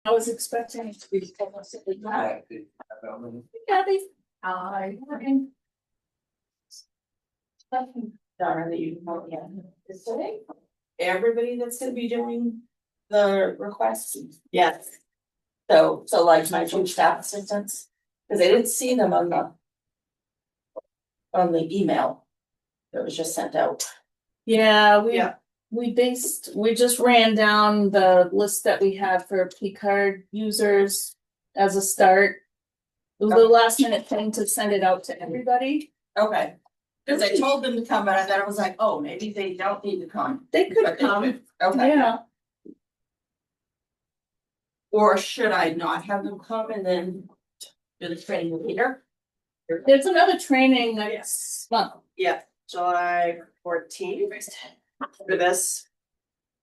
I was expecting it to be. Kathy. Hi. Darn that you know again. Is today? Everybody that's gonna be doing the requests. Yes. So like my two staff assistants, because I didn't see them on the email that was just sent out. Yeah, we just ran down the list that we had for P card users as a start. It was the last minute thing to send it out to everybody. Okay. Because I told them to come, but then I was like, oh, maybe they don't need to come. They could come. Okay. Yeah. Or should I not have them come and then do the training later? There's another training next month. Yeah, July 14th for this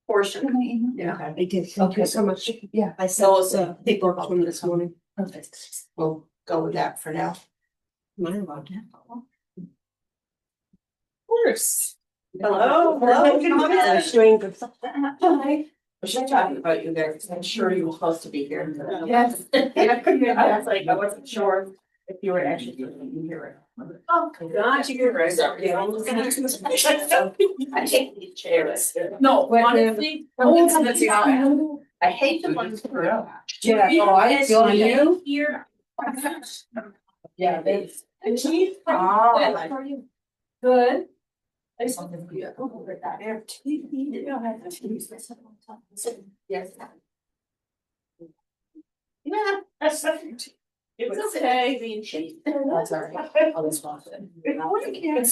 portion. Yeah, I did. Thank you so much. Yeah, I saw some paperwork from this morning. Perfect. We'll go with that for now. Of course. Hello. Hello. Hi. I should talk about you there because I'm sure you were supposed to be here. Yes. I was like, I wasn't sure if you were actually going to hear it. Oh gosh, you're right. Sorry. I hate these chairs. No, honestly, I hate the ones for. Yeah. Oh, I feel you here. Yeah, they. Good. There's something for you. Over that. Yes. Yeah, that's something. It's okay. Being cheap. That's all right. I'll just watch it. Good morning. Good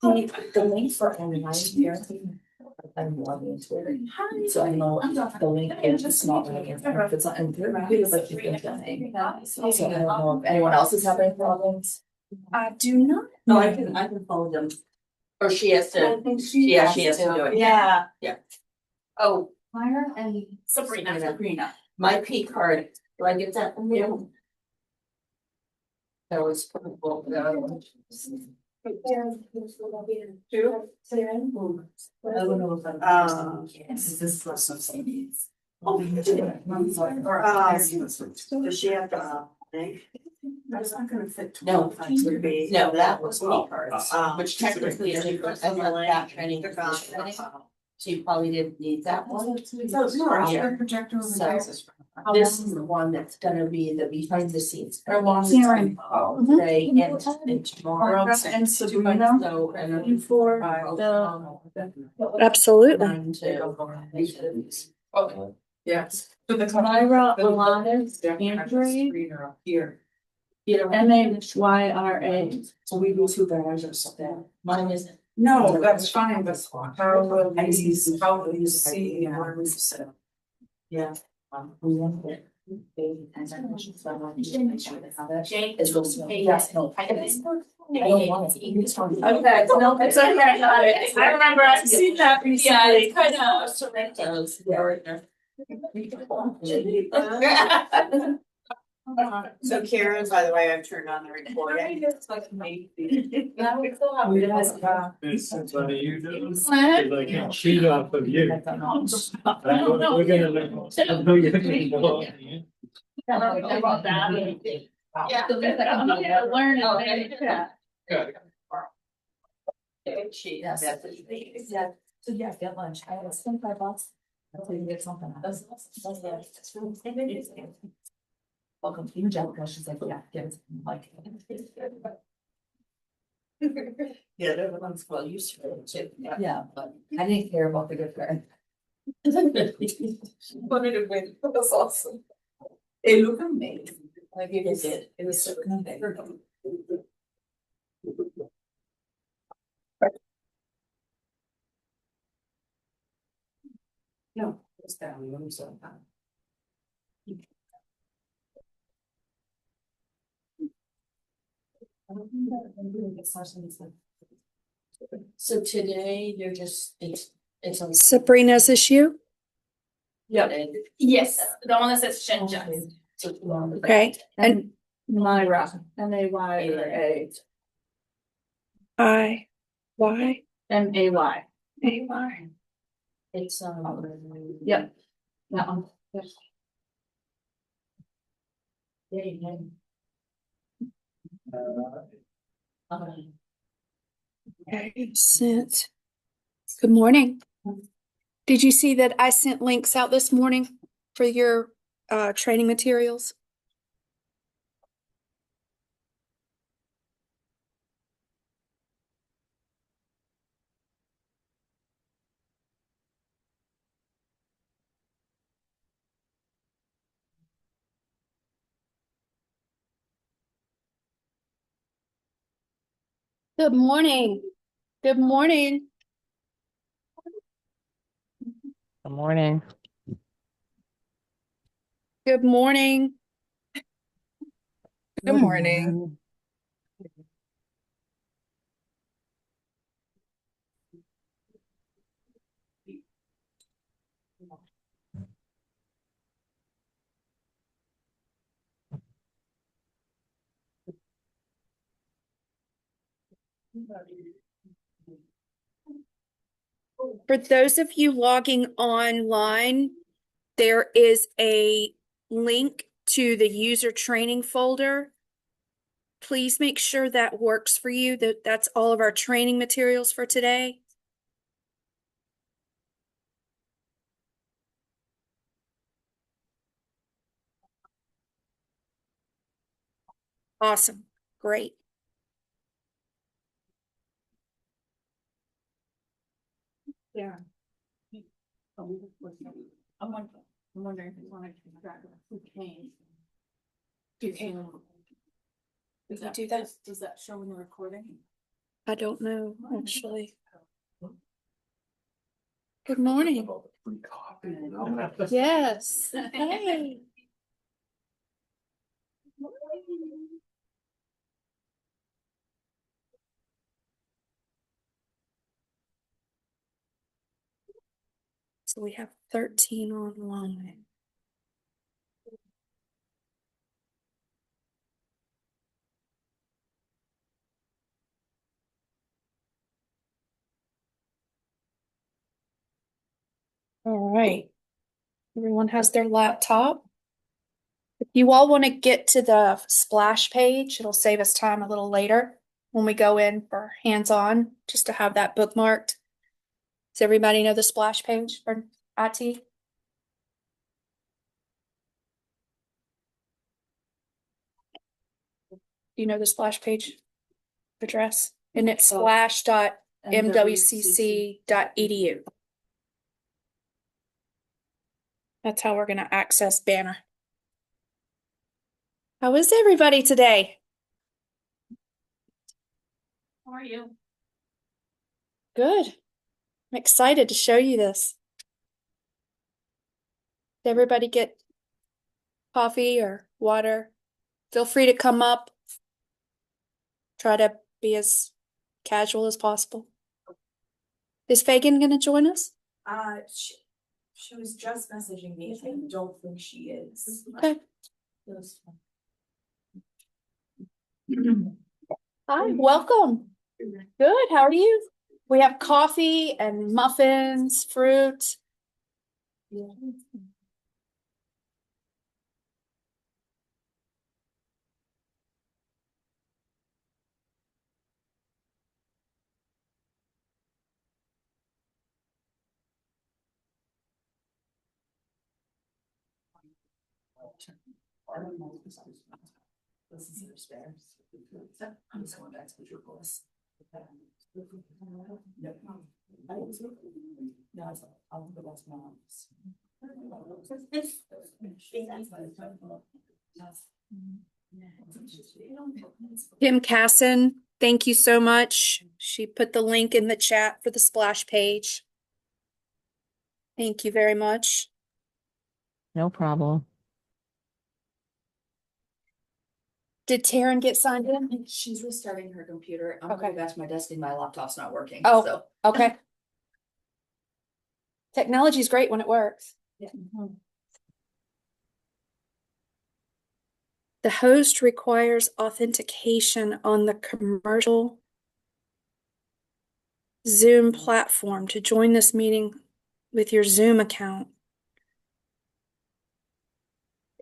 morning. The link for online here. I'm logging into it. So I know the link is just not really if it's not in there. Like you've been done. So I don't know if anyone else is having problems. I do not. No, I can follow them. Or she has to. She has to do it. Yeah. Yeah. Oh, Myra and Sabrina. My P card. Do I get that from you? That was probably the other one. Yes, this was some CDs. Oh, does she have to? That's not gonna fit. No, that was me cards, which technically I let that training. So you probably didn't need that one. So this is the one that's gonna be the behind the scenes. Today and tomorrow. And Sabrina. So and for the. Absolutely. Okay. Yes. So the Myra Alanis injury. Here. MAYRA. So we do two bars or something. Mine isn't. No, that's fine, but how will you see? Yeah. Jake is also. Yes, no. I don't want it. Okay, no, it's okay, I got it. I remember I've seen that recently. Yeah, it's kind of Sorrento's partner. So Karen, by the way, I've turned on the recording. It's like me. It's funny you do. Because I can cheat off of you. We're gonna About that. Yeah. I'm gonna learn it. Yeah. Yeah. So yeah, get lunch. I have $25. I'll tell you get something. That's welcome to Angelica. She's like, yeah, get it. Like, yeah, everyone's well used to it too. Yeah, but I didn't care about the good guy. She wanted to win. That was awesome. It looked amazing. Like it did. It was so good. No, it's down. I'm so bad. So today they're just it's on Sabrina's issue. Yeah. Yes, the one that says Shenzhen. Okay. And Myra. MAYRA. MAY. MAY. AY. It's yep. That one. There you go. Okay, sent. Good morning. Did you see that I sent links out this morning for your training materials? Good morning. Good morning. Good morning. Good morning. Good morning. For those of you logging online, there is a link to the user training folder. Please make sure that works for you. That's all of our training materials for today. Awesome. Great. Yeah. I'm wondering if you want to keep track of who came. Okay. Does We that do that? Does that show in the recording? I don't know, actually. Good morning. Yes. Hey. So we have 13 online. All right. Everyone has their laptop. If you all want to get to the splash page, it'll save us time a little later when we go in for hands-on, just to have that bookmarked. Does everybody know the splash page for IT? Do you know the splash page address? And it's splash.mwcc.edu. That's how we're going to access Banner. How is everybody today? How are you? Good. I'm excited to show you this. Did everybody get coffee or water? Feel free to come up. Try to be as casual as possible. Is Fagan going to join us? She was just messaging me. I don't think she is. Okay. Hi, welcome. Good. How are you? We have coffee and muffins, fruit. This is her spare. I'm just going back to the triple list. I'll go back to my office. Kim Casson, thank you so much. She put the link in the chat for the splash page. Thank you very much. No problem. Did Taryn get signed in? She's restarting her computer. I'm Okay. going back to my desk and my laptop's not working. Oh. So. Okay. Technology is great when it works. Yeah. The host requires authentication on the commercial Zoom platform to join this meeting with your Zoom account.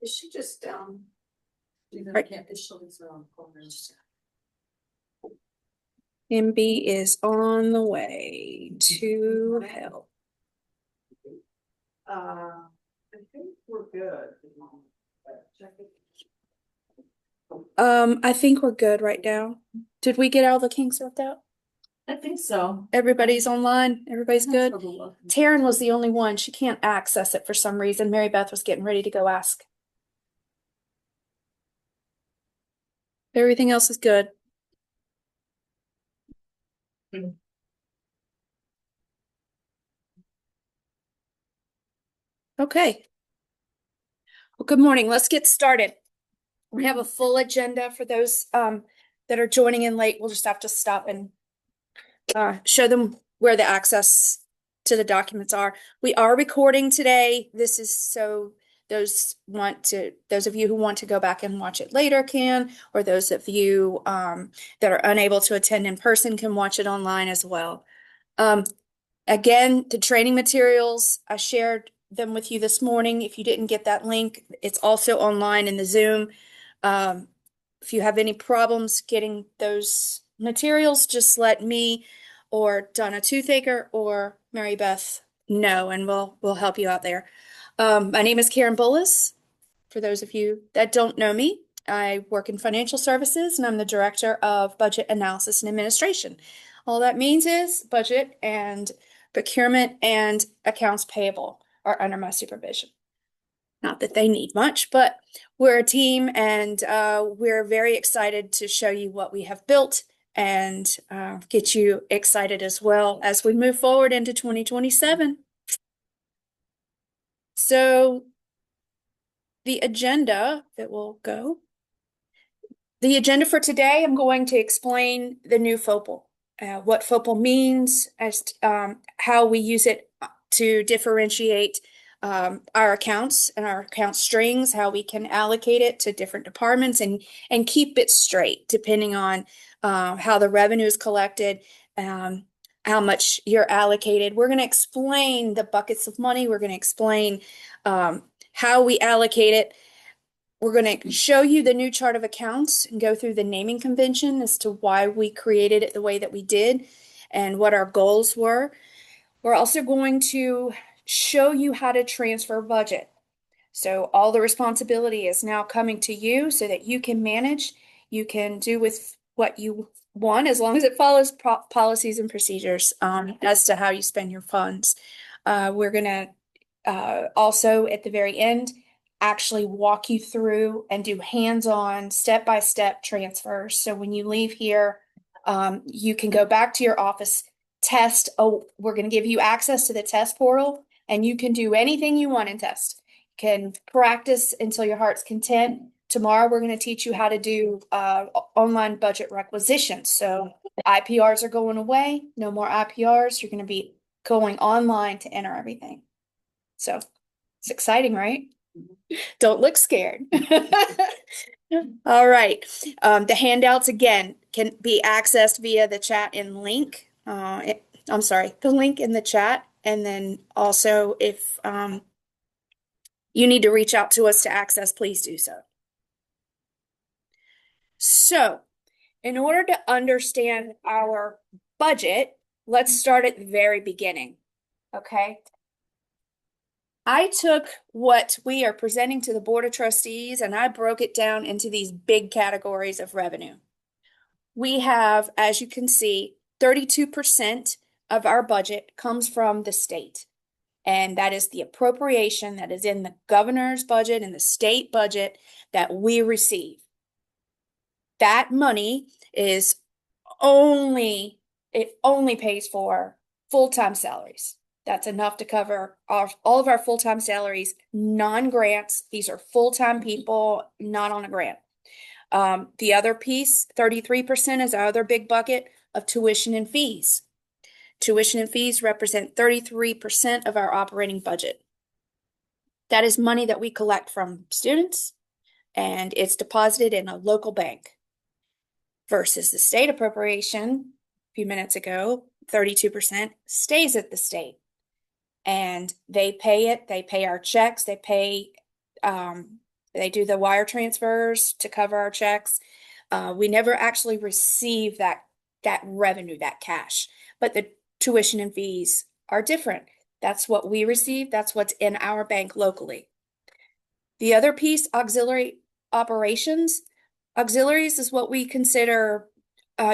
Is she just down? Right. Is she around corners? MB is on the way to help. I think we're good. Check it. I think we're good right now. Did we get all the kinks worked out? I think so. Everybody's online. Everybody's good. Taryn was the only one. She can't access it for some reason. Mary Beth was getting ready to go ask. Everything else is good. Okay. Well, good morning. Let's get started. We have a full agenda for those that are joining in late. We'll just have to stop and show them where the access to the documents are. We are recording today. This is so those of you who want to go back and watch it later can, or those of you that are unable to attend in person can watch it online as well. Again, the training materials, I shared them with you this morning. If you didn't get that link, it's also online in the Zoom. If you have any problems getting those materials, just let me or Donna Toothaker or Mary Beth know, and we'll help you out there. My name is Karen Bullis. For those of you that don't know me, I work in financial services and I'm the director of budget analysis and administration. All that means is budget and procurement and accounts payable are under my supervision. Not that they need much, but we're a team and we're very excited to show you what we have built and get you excited as well as we move forward into 2027. So the agenda that will go. The agenda for today, I'm going to explain the new FOPL, what FOPL means, as how we use it to differentiate our accounts and our account strings, how we can allocate it to different departments and keep it straight depending on how the revenue is collected, how much you're allocated. We're going to explain the buckets of money. We're going to explain how we allocate it. We're going to show you the new chart of accounts and go through the naming convention as to why we created it the way that we did and what our goals were. We're also going to show you how to transfer budget. So all the responsibility is now coming to you so that you can manage, you can do with what you want as long as it follows policies and procedures as to how you spend your funds. We're going to also at the very end actually walk you through and do hands-on step-by-step transfers. So when you leave here, you can go back to your office, test. Oh, we're going to give you access to the test portal and you can do anything you want in test. You can practice until your heart's content. Tomorrow, we're going to teach you how to do online budget requisitions. So IPRs are going away. No more IPRs. You're going to be going online to enter everything. So it's exciting, right? Don't look scared. All right. The handouts again can be accessed via the chat and link. I'm sorry, the link in the chat. And then also if you need to reach out to us to access, please do so. So in order to understand our budget, let's start at the very beginning. Okay. I took what we are presenting to the Board of Trustees and I broke it down into these big categories of revenue. We have, as you can see, 32% of our budget comes from the state. And that is the appropriation that is in the governor's budget and the state budget that we receive. That money is only pays for full-time salaries. That's enough to cover all of our full-time salaries, non-grants. These are full-time people, not on a grant. The other piece, 33%, is our other big bucket of tuition and fees. Tuition and fees represent 33% of our operating budget. That is money that we collect from students, and it's deposited in a local bank. Versus the state appropriation, a few minutes ago, 32% stays at the state. And they pay it, they pay our checks, they pay They do the wire transfers to cover our checks. We never actually receive that revenue, that cash. But the tuition and fees are different. That's what we receive. That's what's in our bank locally. The other piece, auxiliary operations. Auxiliaries is what we consider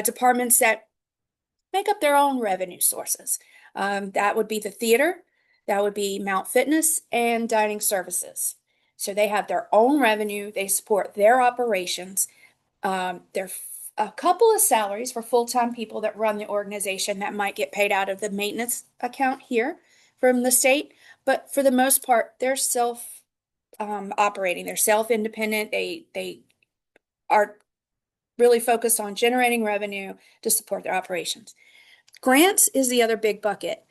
departments that make up their own revenue sources. That would be the theater, that would be Mount Fitness, and dining services. So they have their own revenue, they support their operations. There are a couple of salaries for full-time people that run the organization that might get paid out of the maintenance account here from the state, but for the most part, they're self operating, they're self-independent, they are really focused on generating revenue to support their operations. Grants is the other big bucket.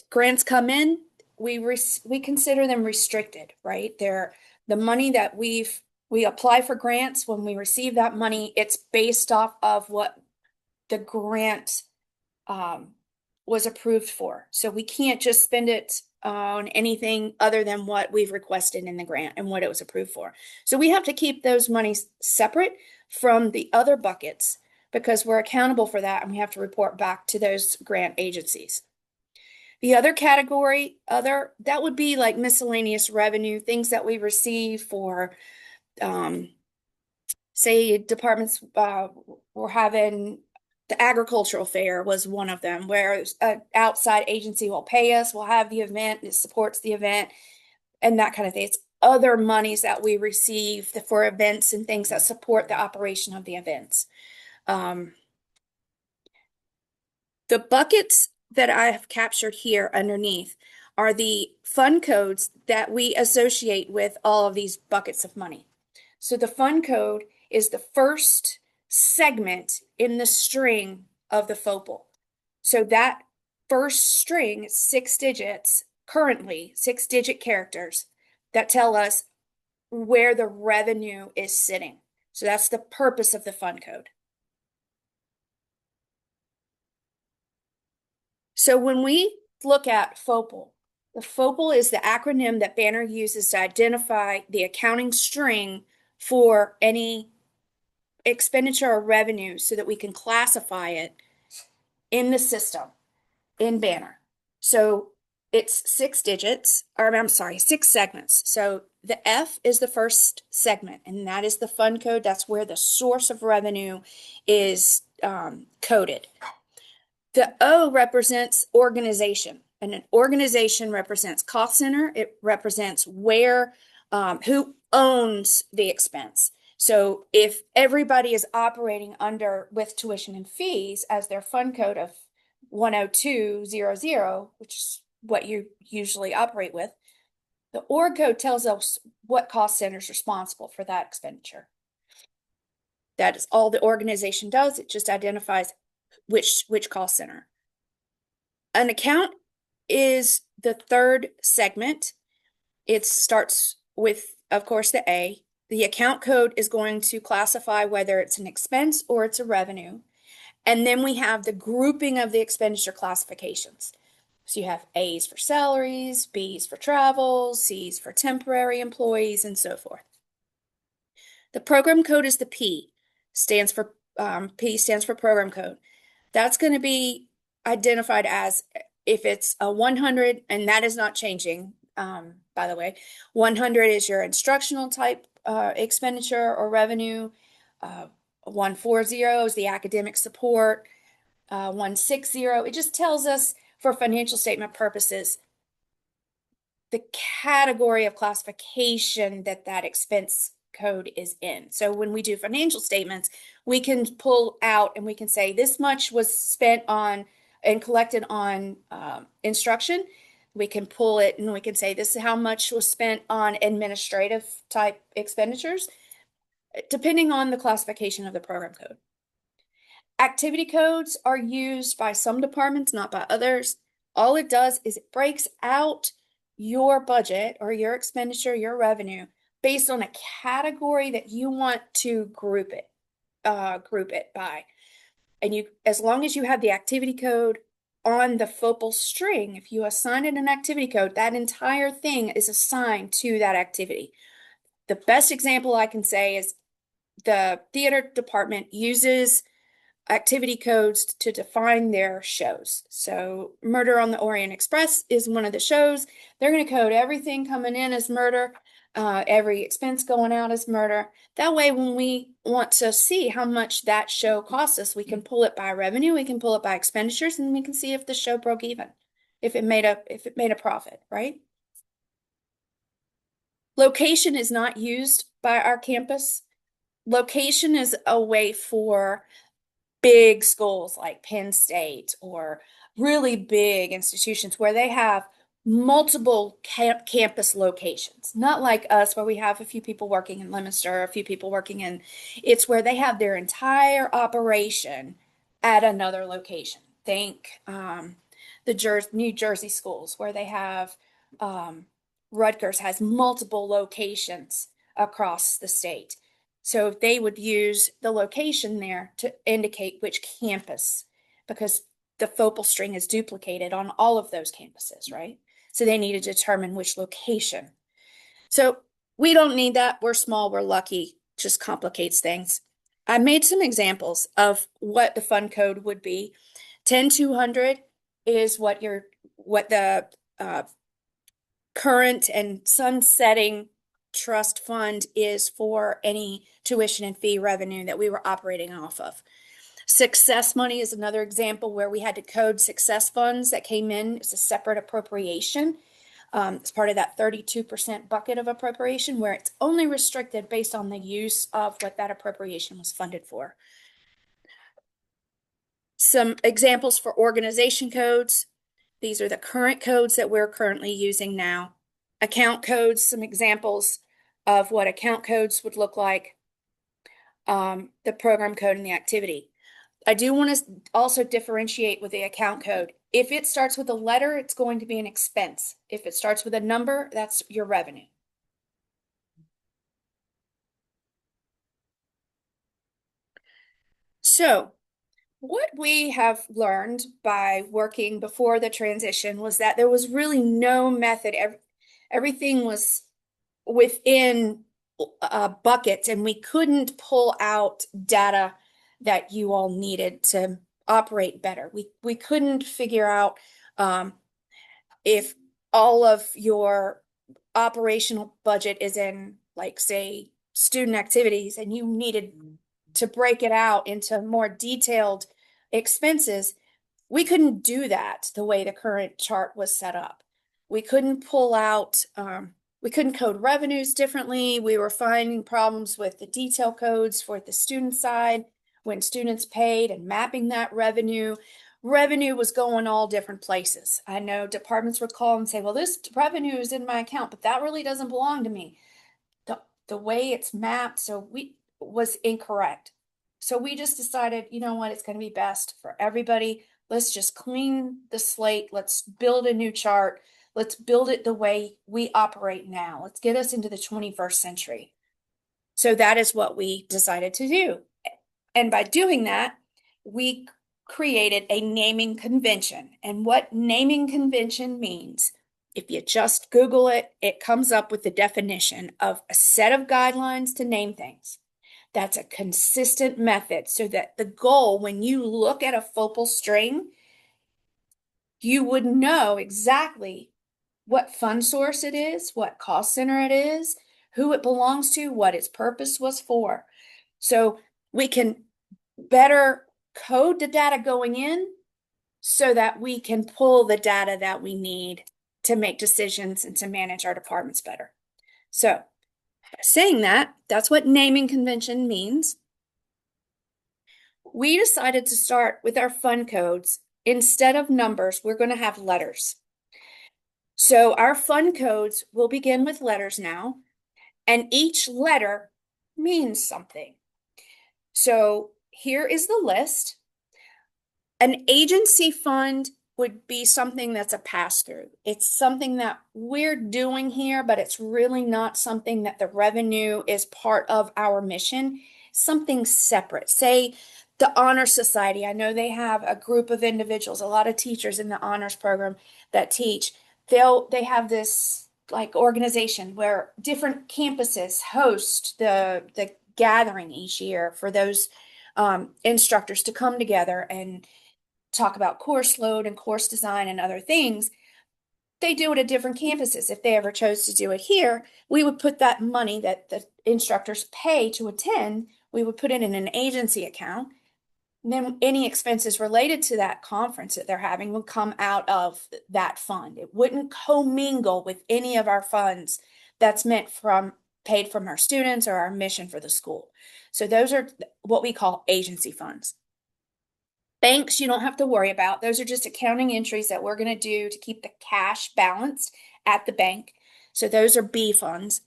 Grants come in, we consider them restricted, right? They're the money that we apply for grants. When we receive that money, it's based off of what the grant was approved for. So we can't just spend it on anything other than what we've requested in the grant and what it was approved for. So we have to keep those monies separate from the other buckets because we're accountable for that and we have to report back to those grant agencies. The other category, that would be like miscellaneous revenue, things that we receive for, say departments were having the agricultural fair was one of them, where an outside agency will pay us, we'll have the event, it supports the event, and that kind of thing. It's other monies that we receive for events and things that support the operation of the events. The buckets that I have captured here underneath are the fund codes that we associate with all of these buckets of money. So the fund code is the first segment in the string of the FOPL. So that first string is 6 digits, currently 6-digit characters that tell us where the revenue is sitting. So that's the purpose of the fund code. So when we look at FOPL, the FOPL is the acronym that Banner uses to identify the accounting string for any expenditure or revenue so that we can classify it in the system, in Banner. So it's 6 digits, or I'm sorry, 6 segments. So the F is the first segment, and that is the fund code. That's where the source of revenue is coded. The O represents organization, and an organization represents cost center. It represents where, who owns the expense. So if everybody is operating with tuition and fees as their fund code of 10200, which is what you usually operate with, the org code tells us what cost center is responsible for that expenditure. That is all the organization does. It just identifies which cost center. An account is the third segment. It starts with, of course, the A. The account code is going to classify whether it's an expense or it's a revenue. And then we have the grouping of the expenditure classifications. So you have A's for salaries, B's for travel, C's for temporary employees, and so forth. The program code is the P. P stands for program code. That's going to be identified as if it's a 100, and that is not changing, by the way. 100 is your instructional type expenditure or revenue. 140 is the academic support. 160, it just tells us for financial statement purposes the category of classification that expense code is in. So when we do financial statements, we can pull out and we can say this much was spent on and collected on instruction. We can pull it and we can say this is how much was spent on administrative type expenditures, depending on the classification of the program code. Activity codes are used by some departments, not by others. All it does is it breaks out your budget or your expenditure, your revenue, based on a category that you want to group it by. And you, as long as you have the activity code on the FOPL string, if you assign it an activity code, that entire thing is assigned to that activity. the best example I can say is the theater department uses activity codes to define their shows. So Murder on the Orient Express is one of the shows. They're going to code everything coming in as murder, every expense going out as murder. That way, when we want to see how much that show costs us, we can pull it by revenue, we can pull it by expenditures, and we can see if the show broke even, if it made a profit, right? Location is not used by our campus. Location is a way for big schools like Penn State or really big institutions where they have multiple campus locations. Not like us where we have a few people working in Leominster, a few people working in, it's where they have their entire operation at another location. Think the New Jersey schools where they have Rutgers has multiple locations across the state. So they would use the location there to indicate which campus, because the focal string is duplicated on all of those campuses, right? So they need to determine which location. So we don't need that. We're small, we're lucky, just complicates things. I made some examples of what the fund code would be. 10200 is what the current and sunsetting trust fund is for any tuition and fee revenue that we were operating off of. Success money is another example where we had to code success funds that came in. It's a separate appropriation. It's part of that 32% bucket of appropriation where it's only restricted based on the use of what that appropriation was funded for. Some examples for organization codes. These are the current codes that we're currently using now. Account codes, some examples of what account codes would look like, the program code and the activity. I do want to also differentiate with the account code. If it starts with a letter, it's going to be an expense. If it starts with a number, that's your revenue. So what we have learned by working before the transition was that there was really no method. Everything was within buckets, and we couldn't pull out data that you all needed to operate better. We couldn't figure out if all of your operational budget is in, like, say, student activities, and you needed to break it out into more detailed expenses. We couldn't do that the way the current chart was set up. We couldn't pull out, we couldn't code revenues differently. We were finding problems with the detail codes for the student side when students paid and mapping that revenue. Revenue was going all different places. I know departments would call and say, well, this revenue is in my account, but that really doesn't belong to me. The way it's mapped, was incorrect. So we just decided, you know what, it's going to be best for everybody. Let's just clean the slate. Let's build a new chart. Let's build it the way we operate now. Let's get us into the 21st century. So that is what we decided to do. And by doing that, we created a naming convention. And what naming convention means, if you just Google it, it comes up with the definition of a set of guidelines to name things. That's a consistent method so that the goal, when you look at a focal string, you would know exactly what fund source it is, what cost center it is, who it belongs to, what its purpose was for. So we can better code the data going in so that we can pull the data that we need to make decisions and to manage our departments better. So by saying that, that's what naming convention means. We decided to start with our fund codes. Instead of numbers, we're going to have letters. So our fund codes will begin with letters now, and each letter means something. So here is the list. An agency fund would be something that's a pass-through. It's something that we're doing here, but it's really not something that the revenue is part of our mission. Something separate. Say the Honor Society. I know they have a group of individuals, a lot of teachers in the honors program that teach. They have this like organization where different campuses host the gathering each year for those instructors to come together and talk about course load and course design and other things. They do it at different campuses. If they ever chose to do it here, we would put that money that the instructors pay to attend, we would put it in an agency account. And then any expenses related to that conference that they're having would come out of that fund. It wouldn't commingle with any of our funds that's meant from paid from our students or our mission for the school. So those are what we call agency funds. Banks, you don't have to worry about. Those are just accounting entries that we're going to do to keep the cash balanced at the bank. So those are B funds.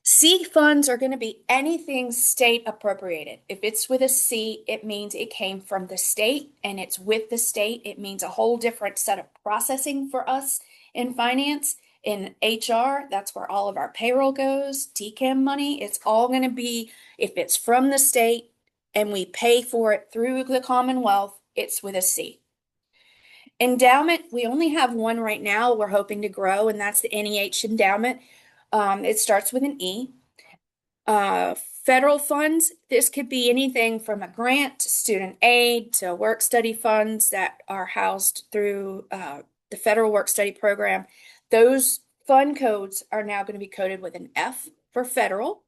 C funds are going to be anything state appropriated. If it's with a C, it means it came from the state, and it's with the state. It means a whole different set of processing for us in finance. In HR, that's where all of our payroll goes, TCAM money. It's all going to be, if it's from the state and we pay for it through the Commonwealth, it's with a C. Endowment, we only have one right now we're hoping to grow, and that's the NEH endowment. It starts with an E. Federal funds, this could be anything from a grant to student aid to work study funds that are housed through the federal work study program. Those fund codes are now going to be coded with an F for federal.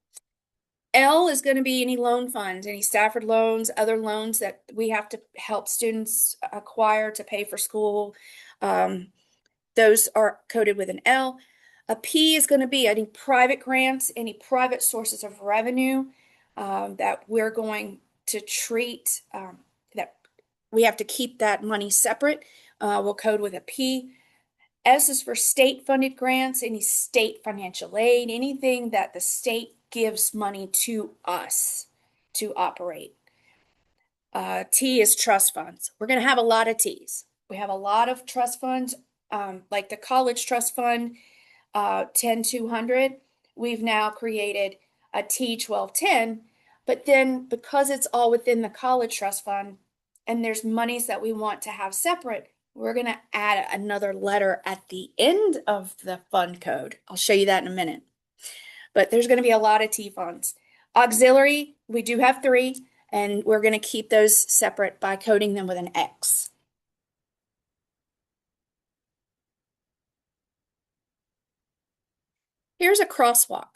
L is going to be any loan funds, any Stafford loans, other loans that we have to help students acquire to pay for school. Those are coded with an L. A P is going to be any private grants, any private sources of revenue that we're going to treat, that we have to keep that money separate. We'll code with a P. S is for state-funded grants, any state financial aid, anything that the state gives money to us to operate. T is trust funds. We're going to have a lot of T's. We have a lot of trust funds, like the college trust fund, 10-200. We've now created a T1210, but then because it's all within the college trust fund and there's monies that we want to have separate, we're going to add another letter at the end of the fund code. I'll show you that in a minute. But there's going to be a lot of T funds. Auxiliary, we do have 3, and we're going to keep those separate by coding them with an X. Here's a crosswalk.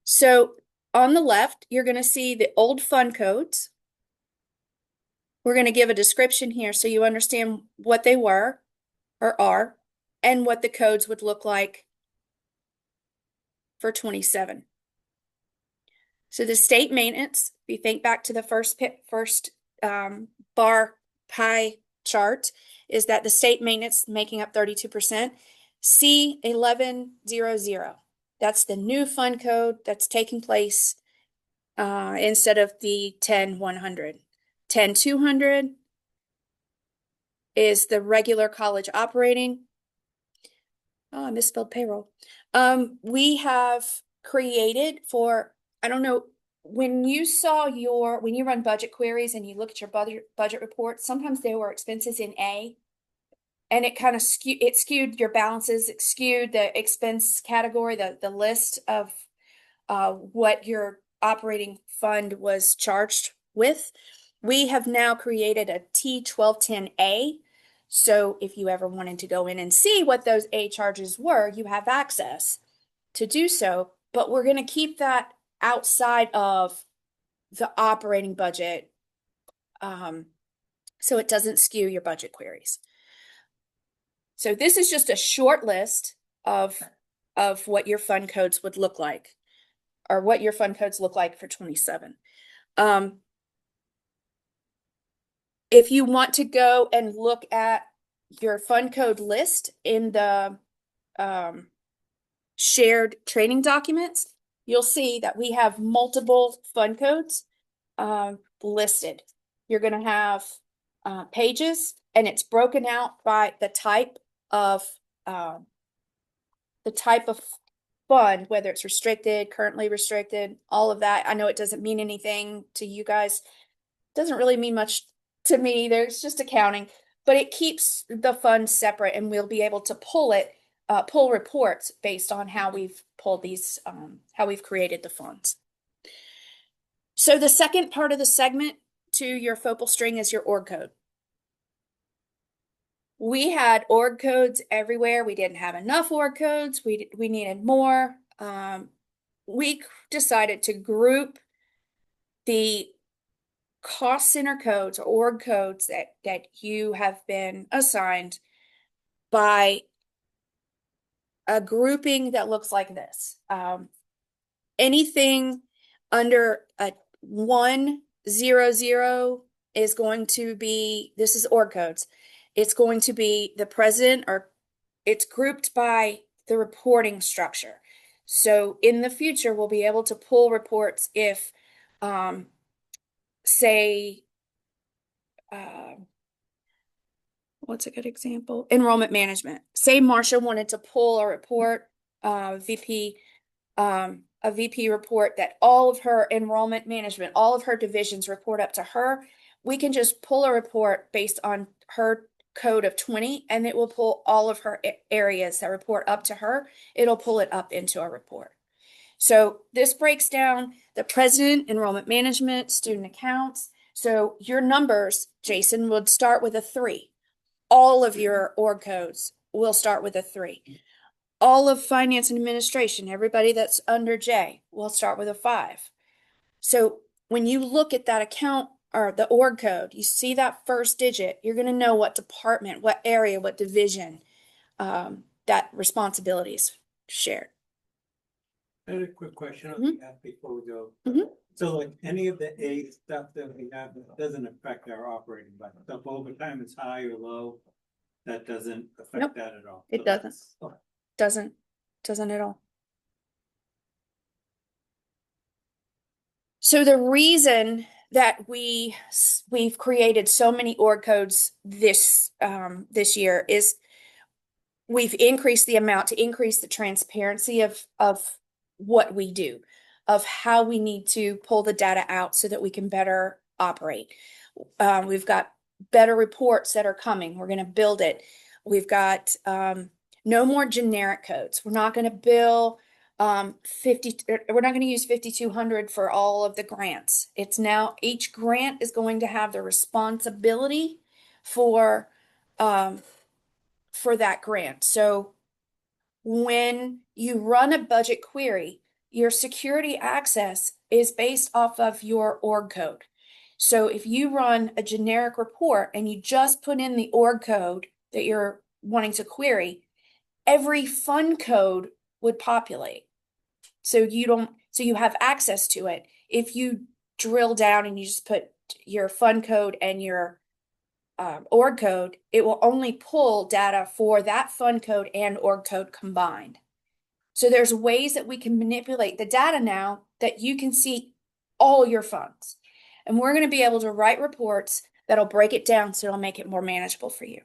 So on the left, you're going to see the old fund codes. We're going to give a description here so you understand what they were or are and what the codes would look like for 27. So the state maintenance, if you think back to the first bar pie chart, is that the state maintenance making up 32%. C1100, that's the new fund code that's taking place instead of the 10100. 10200 is the regular college operating. Oh, I misspelled payroll. We have created for, I don't know, when you run budget queries and you look at your budget report, sometimes there were expenses in A, and it kind of skewed your balances, it skewed the expense category, the list of what your operating fund was charged with. We have now created a T1210A. So if you ever wanted to go in and see what those A charges were, you have access to do so. But we're going to keep that outside of the operating budget, so it doesn't skew your budget queries. So this is just a short list of what your fund codes would look like, or what your fund codes look like for 27. If you want to go and look at your fund code list in the shared training documents, you'll see that we have multiple fund codes listed. You're going to have pages, and it's broken out by the type of fund, whether it's restricted, currently restricted, all of that. I know it doesn't mean anything to you guys. It doesn't really mean much to me. There's just accounting. but it keeps the funds separate, and we'll be able to pull reports based on how we've pulled these, how we've created the funds. So the second part of the segment to your focal string is your org code. We had org codes everywhere. We didn't have enough org codes. We needed more. We decided to group the cost center codes or org codes that you have been assigned by a grouping that looks like this. Anything under a 100 is going to be, this is org codes. It's going to be the president, or it's grouped by the reporting structure. So in the future, we'll be able to pull reports if, say, what's a good example? Enrollment management. Say Marcia wanted to pull a report, a VP report that all of her enrollment management, all of her divisions report up to her. We can just pull a report based on her code of 20, and it will pull all of her areas that report up to her. It'll pull it up into a report. So this breaks down the president, enrollment management, student accounts. So your numbers, Jason, would start with a 3. All of your org codes will start with a 3. All of finance and administration, everybody that's under J, will start with a 5. So when you look at that account or the org code, you see that first digit, you're going to know what department, what area, what division that responsibility is shared. I had a quick question on Mhm. that before we go. Mhm. So like any of the A stuff that we have, that doesn't affect our operating budget. So if overtime is high or low, that doesn't Nope, affect that at all. it So doesn't. that's- okay. Doesn't at all. So the reason that we've created so many org codes this year is we've increased the amount to increase the transparency of what we do, of how we need to pull the data out so that we can better operate. We've got better reports that are coming. We're going to build it. We've got no more generic codes. We're not going to bill 50. We're not going to use 5,200 for all of the grants. It's now each grant is going to have the responsibility for that grant. So when you run a budget query, your security access is based off of your org code. So if you run a generic report and you just put in the org code that you're wanting to query, every fund code would populate. So you have access to it. If you drill down and you just put your fund code and your org code, it will only pull data for that fund code and org code combined. So there's ways that we can manipulate the data now that you can see all your funds. And we're going to be able to write reports that'll break it down so it'll make it more manageable for you.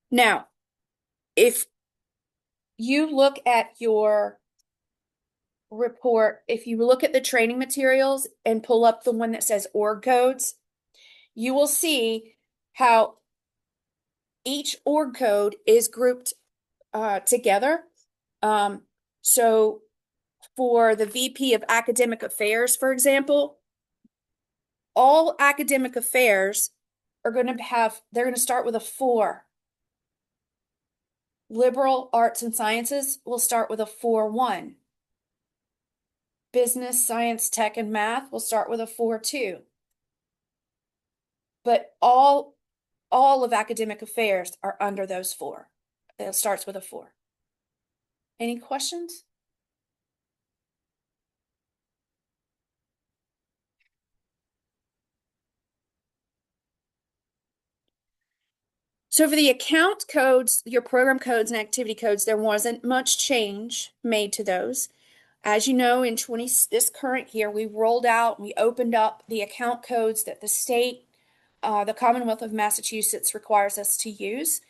Now, if you look at your report, if you look at the training materials and pull up the one that says org codes, you will see how each org code is grouped together. So for the VP of Academic Affairs, for example, all academic affairs are going to they're going to start with a 4. Liberal arts and sciences will start with a 4-1. Business, science, tech, and math will start with a 4-2. But all of academic affairs are under those 4. It starts with a 4. Any questions? So for the account codes, your program codes and activity codes, there wasn't much change made to those. As you know, in this current year, we opened up the account codes that the state, the Commonwealth of Massachusetts requires us to use.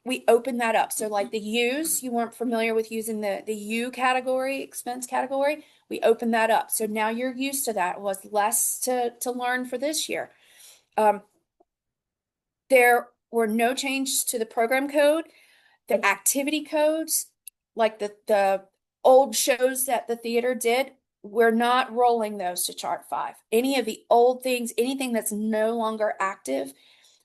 We opened that up. So like the U's, you weren't familiar with using the U category, expense category. We opened that up. So now you're used to that. It was less to learn for this year. There were no changes to the program code. The activity codes, like the old shows that the theater did, we're not rolling those to chart 5. Any of the old things, anything that's no longer active,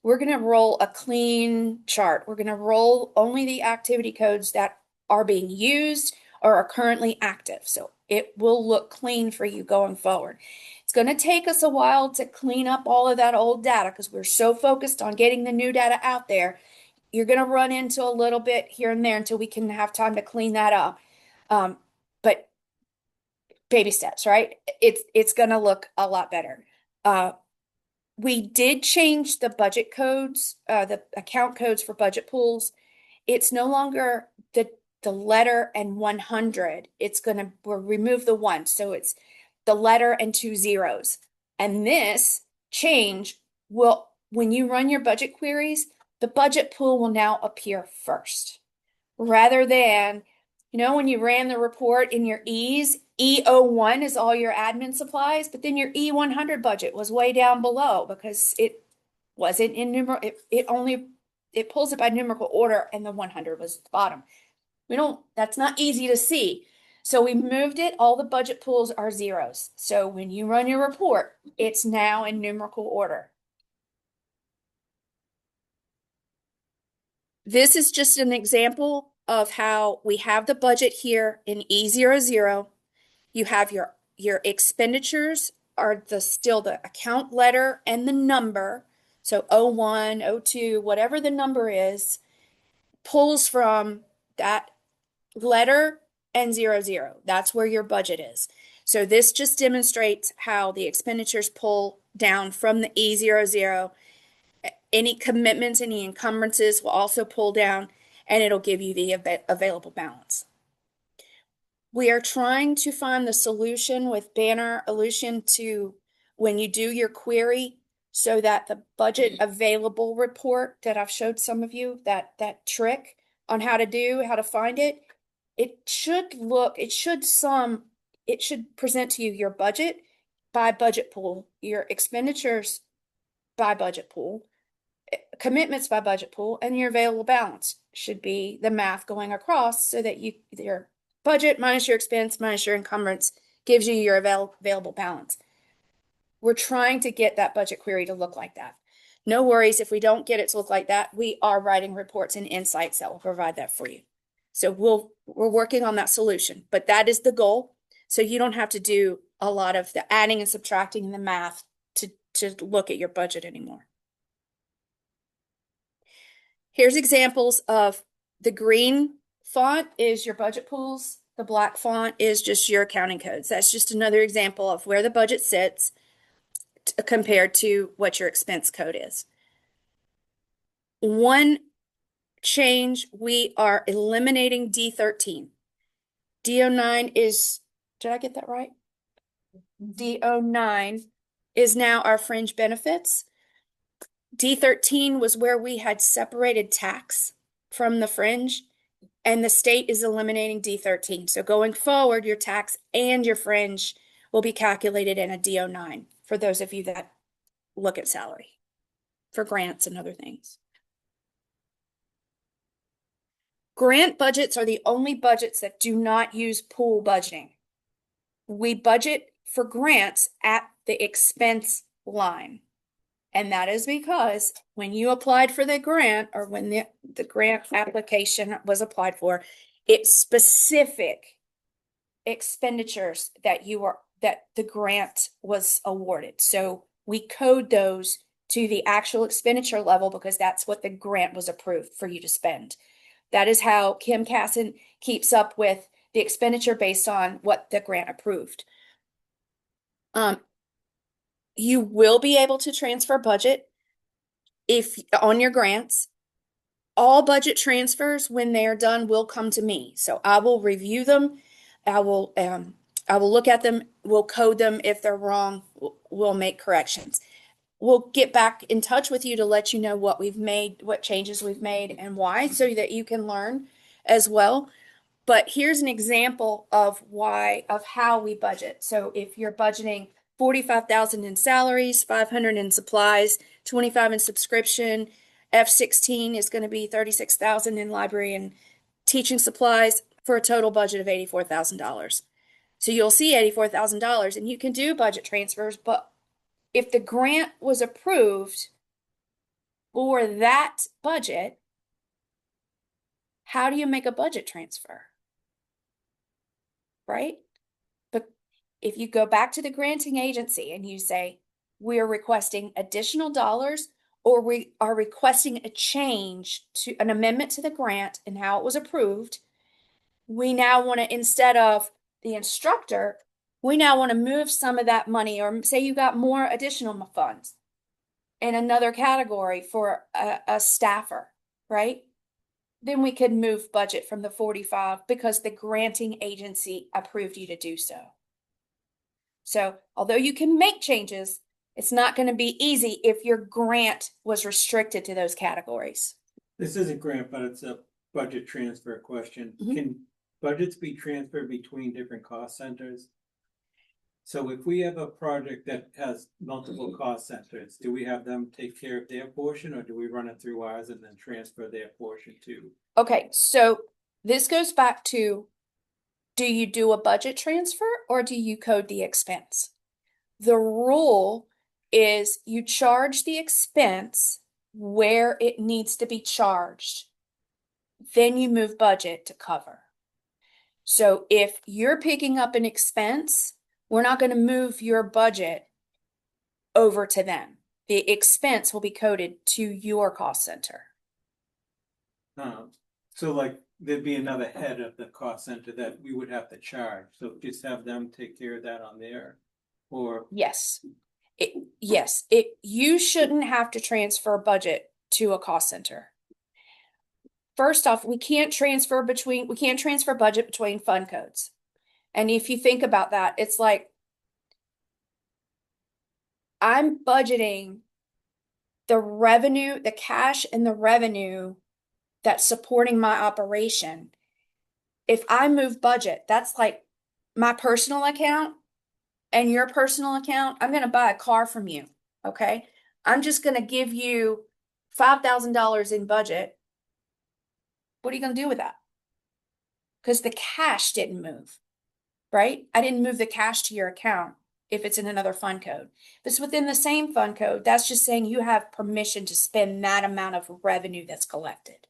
we're going to roll a clean chart. We're going to roll only the activity codes that are being used or are currently active. So it will look clean for you going forward. It's going to take us a while to clean up all of that old data because we're so focused on getting the new data out there. You're going to run into a little bit here and there until we can have time to clean that up. But baby steps, right? It's going to look a lot better. We did change the budget codes, the account codes for budget pools. It's no longer the letter and 100. We'll remove the 1. So it's the letter and 2 zeros. And this change will, when you run your budget queries, the budget pool will now appear first. Rather than, when you ran the report in your E's, E01 is all your admin supplies, but then your E100 budget was way down below because it wasn't in numerical, it pulls it by numerical order and the 100 was the bottom. That's not easy to see. So we moved it. All the budget pools are zeros. So when you run your report, it's now in numerical order. This is just an example of how we have the budget here in E00. You have your expenditures are still the account letter and the number. So 01, 02, whatever the number is, pulls from that letter and 00. That's where your budget is. So this just demonstrates how the expenditures pull down from the E00. Any commitments, any encumbrances will also pull down, and it'll give you the available balance. We are trying to find the solution with Banner Illusion to when you do your query so that the budget available report that I've showed some of you, that trick on how to find it, it should present to you your budget by budget pool, your expenditures by budget pool, commitments by budget pool, and your available balance should be the math going across so that your budget minus your expense minus your encumbrance gives you your available balance. We're trying to get that budget query to look like that. No worries if we don't get it to look like that. We are writing reports and insights that will provide that for you. So we're working on that solution, but that is the goal. So you don't have to do a lot of the adding and subtracting and the math to look at your budget anymore. Here's examples of the green font is your budget pools. The black font is just your accounting codes. That's just another example of where the budget sits compared to what your expense code is. One change, we are eliminating D13. D09 is, did I get that right? D09 is now our fringe benefits. D13 was where we had separated tax from the fringe, and the state is eliminating D13. So going forward, your tax and your fringe will be calculated in a D09 for those of you that look at salary for grants and other things. Grant budgets are the only budgets that do not use pool budgeting. We budget for grants at the expense line. And that is because when you applied for the grant or when the grant application was applied for, it's specific expenditures that the grant was awarded. So we code those to the actual expenditure level because that's what the grant was approved for you to spend. That is how Kim Casson keeps up with the expenditure based on what the grant approved. You will be able to transfer budget if on your grants. All budget transfers, when they are done, will come to me. So I will review them. I will look at them. We'll code them. If they're wrong, we'll make corrections. We'll get back in touch with you to let you know what we've made, what changes we've made, and why, so that you can learn as well. But here's an example of how we budget. So if you're budgeting 45,000 in salaries, 500 in supplies, 25 in subscription, F-16 is going to be 36,000 in library and teaching supplies for a total budget of $84,000. So you'll see $84,000 and you can do budget transfers, but if the grant was approved for that budget, how do you make a budget transfer? Right? But if you go back to the granting agency and you say, we are requesting additional dollars, or we are requesting a change to an amendment to the grant and how it was approved, we now want to, instead of the instructor, we now want to move some of that money, or say you got more additional funds in another category for a staffer, right? Then we could move budget from the 45 because the granting agency approved you to do so. So although you can make changes, it's not going to be easy if your grant was restricted to those categories. This is a grant, but it's a budget transfer question. Mhm. Can budgets be transferred between different cost centers? So if we have a project that has multiple cost centers, do we have them take care of their portion, or do we run it through ours and then transfer their portion to? Okay, so this goes back to, do you do a budget transfer or do you code the expense? The rule is you charge the expense where it needs to be charged. Then you move budget to cover. So if you're picking up an expense, we're not going to move your budget over to them. The expense will be coded to your cost center. So like there'd be another head of the cost center that we would have to charge. So just have them take care of that on there, or Yes. You shouldn't have to transfer budget to a cost center. First off, we can't transfer budget between fund codes. And if you think about that, it's like I'm budgeting the revenue, the cash and the revenue that's supporting my operation. If I move budget, that's like my personal account and your personal account. I'm going to buy a car from you. Okay. I'm just going to give you $5,000 in budget. What are you going to do with that? Because the cash didn't move, right? I didn't move the cash to your account if it's in another fund code. If it's within the same fund code, that's just saying you have permission to spend that amount of revenue that's collected.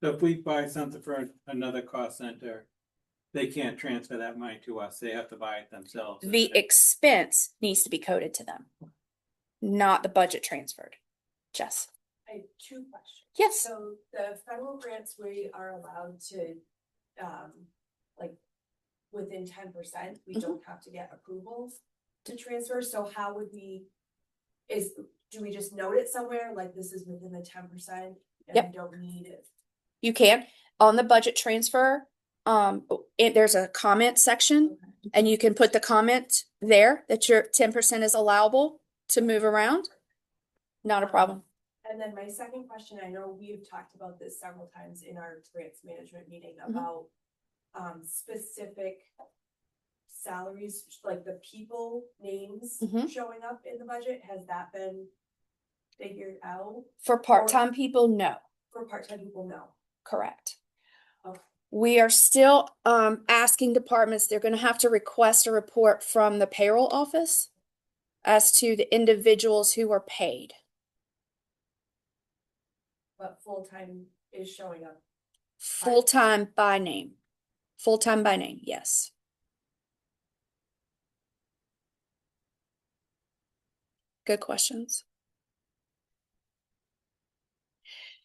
so if we buy something for another cost center, they can't transfer that money to us. They have to buy it themselves. The expense needs to be coded to them, not the budget transferred. Jess. I have two questions. Yes. So the federal grants, we are allowed to, like, within 10%, we Mhm. don't have to get approvals to transfer. So how would we, do we just note it somewhere, like this is within the 10%? And Yep. we don't need it? You can on the budget transfer. There's a comment section, Okay. and you can put the comment there that your 10% is allowable to move around. Not a problem. And then my second question, I know we've talked about this several times in our grants management meeting Mhm. about specific salaries, like the people names Mhm. showing up in the budget. Has that been figured out? For part-time people, no. For part-time people, no. Correct. Okay. We are still asking departments, they're going to have to request a report from the payroll office as to the individuals who are paid. But full-time is showing up. Full-time by name. Full-time by name, yes. Good questions.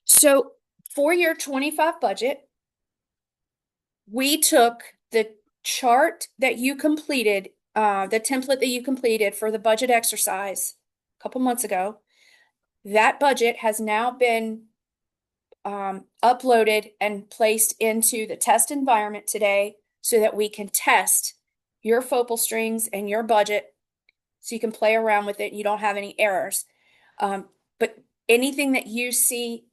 So for your 25 budget, we took the chart that you completed, the template that you completed for the budget exercise a couple months ago. That budget has now been uploaded and placed into the test environment today so that we can test your focal strings and your budget so you can play around with it and you don't have any errors. But anything that you see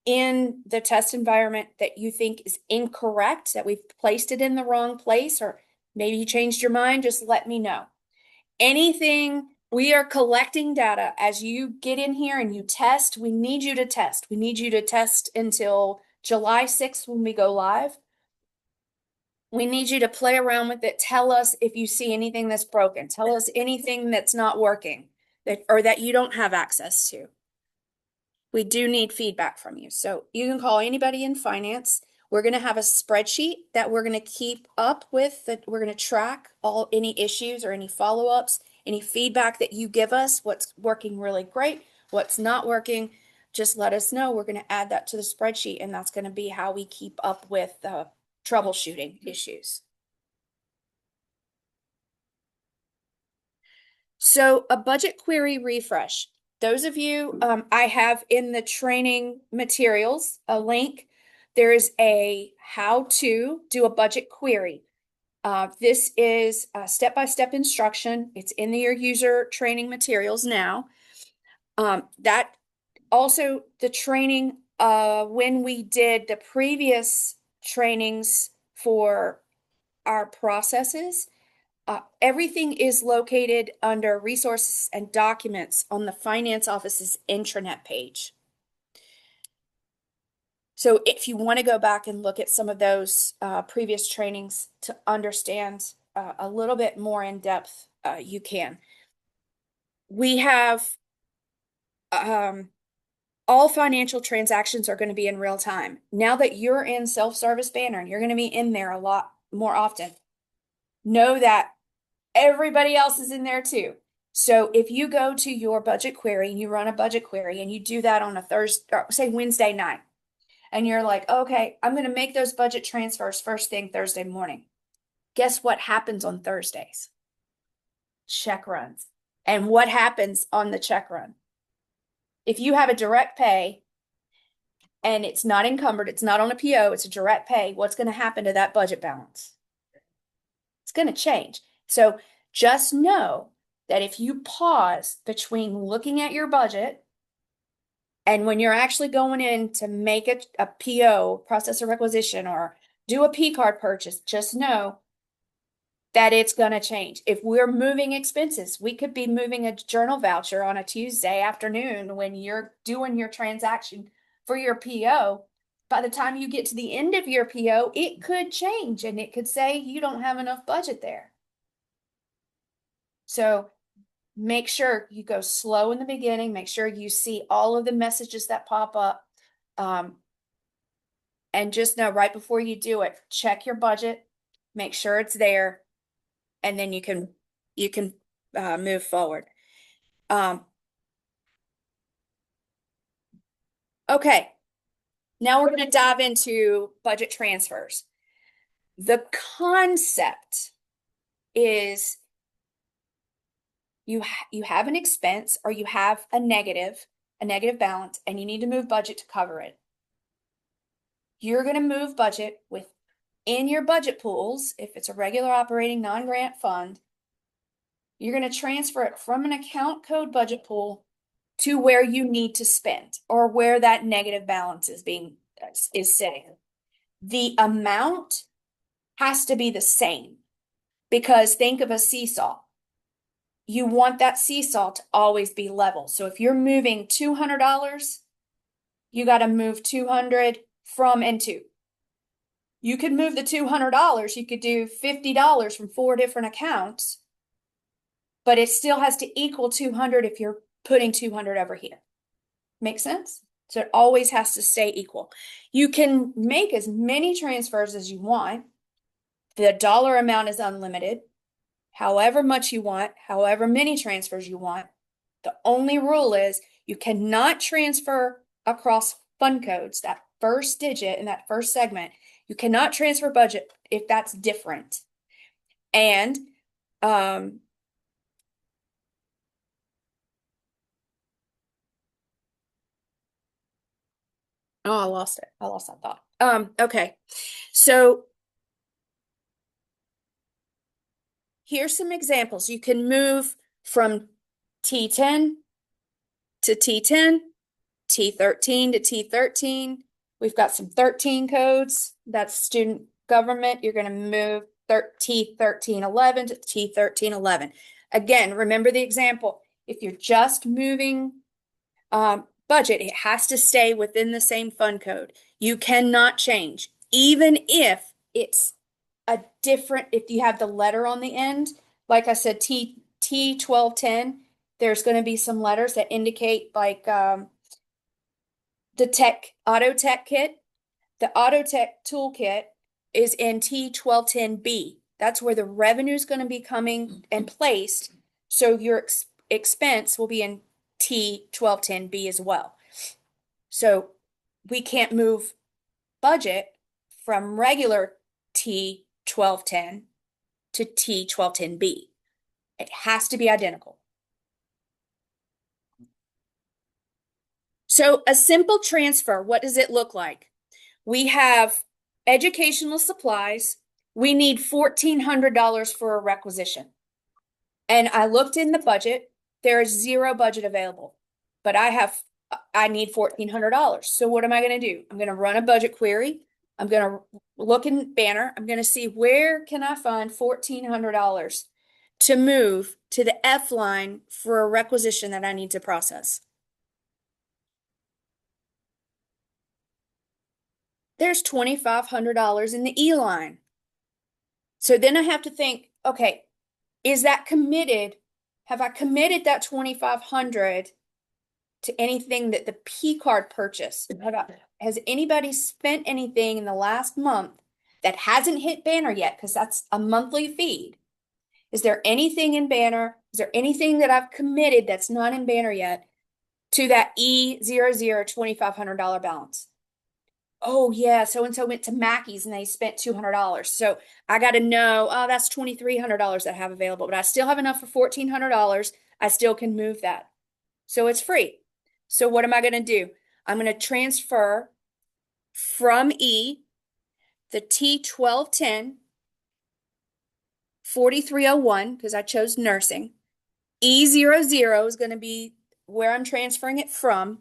in the test environment that you think is incorrect, that we've placed it in the wrong place, or maybe you changed your mind, just let me know. Anything We are collecting data as you get in here and you test. We need you to test. We need you to test until July 6th when we go live. We need you to play around with it. Tell us if you see anything that's broken. Tell us anything that's not working or that you don't have access to. We do need feedback from you. So you can call anybody in finance. We're going to have a spreadsheet that we're going to keep up with, that we're going to track any issues or any follow-ups, any feedback that you give us, what's working really great, what's not working. Just let us know. We're going to add that to the spreadsheet, and that's going to be how we keep up with troubleshooting issues. So a budget query refresh. Those of you, I have in the training materials a link. There is a how to do a budget query. This is a step-by-step instruction. It's in your user training materials now. That also the training when we did the previous trainings for our processes. Everything is located under resources and documents on the finance office's intranet page. So if you want to go back and look at some of those previous trainings to understand a little bit more in depth, you can. We have all financial transactions are going to be in real time. Now that you're in self-service banner and you're going to be in there a lot more often, know that everybody else is in there too. So if you go to your budget query and you run a budget query and you do that on a Thursday, or say Wednesday night, and you're like, okay, I'm going to make those budget transfers first thing Thursday morning. Guess what happens on Thursdays? Check runs. And what happens on the check run? If you have a direct pay and it's not encumbered, it's not on a PO, it's a direct pay, what's going to happen to that budget balance? It's going to change. So just know that if you pause between looking at your budget and when you're actually going in to make a PO, process a requisition, or do a P card purchase, just know that it's going to change. If we're moving expenses, we could be moving a journal voucher on a Tuesday afternoon when you're doing your transaction for your PO. By the time you get to the end of your PO, it could change and it could say you don't have enough budget there. So make sure you go slow in the beginning. Make sure you see all of the messages that pop up. And just know right before you do it, check your budget, make sure it's there, and then you can move forward. Okay, now we're going to dive into budget transfers. The concept is you have an expense or you have a negative balance, and you need to move budget to cover it. You're going to move budget within your budget pools. If it's a regular operating non-grant fund, you're going to transfer it from an account code budget pool to where you need to spend or where that negative balance is sitting. The amount has to be the same, because think of a seesaw. You want that seesaw to always be level. So if you're moving $200, you got to move 200 from and to. You could move the $200. You could do $50 from 4 different accounts, but it still has to equal 200 if you're putting 200 over here. Make sense? So it always has to stay equal. You can make as many transfers as you want. The dollar amount is unlimited. However much you want, however many transfers you want. The only rule is you cannot transfer across fund codes, that first digit in that first segment. You cannot transfer budget if that's different. And oh, I lost it. I lost that thought. Okay. So here's some examples. You can move from T10 to T10, T13 to T13. We've got some 13 codes. That's student government. You're going to move T1311 to T1311. Again, remember the example. if you're just moving budget, it has to stay within the same fund code. You cannot change, even if it's a different, if you have the letter on the end, like I said, T 1210, there's going to be some letters that indicate like the auto tech kit. The auto tech toolkit is in T 1210B. That's where the revenue is going to be coming and placed. So your expense will be in T 1210B as well. So we can't move budget from regular T 1210 to T 1210B. It has to be identical. So a simple transfer, what does it look like? We have educational supplies. We need $1,400 for a requisition. And I looked in the budget. There is zero budget available, but I need $1,400. So what am I going to do? I'm going to run a budget query. I'm going to look in Banner. I'm going to see where can I find $1,400 to move to the F line for a requisition that I need to process. There's $2,500 in the E line. So then I have to think, okay, is that committed? Have I committed that 2,500 to anything that the P card purchased? Has anybody spent anything in the last month that hasn't hit Banner yet? Because that's a monthly feed. Is there anything in Banner? Is there anything that I've committed that's not in Banner yet to that E00 $2,500 balance? Oh yeah, so and so went to Mackey's and they spent $200. So I got to know, oh, that's $2,300 that I have available, but I still have enough for $1,400. I still can move that. So it's free. So what am I going to do? I'm going to transfer from E the T 1210 4301 because I chose nursing. E00 is going to be where I'm transferring it from.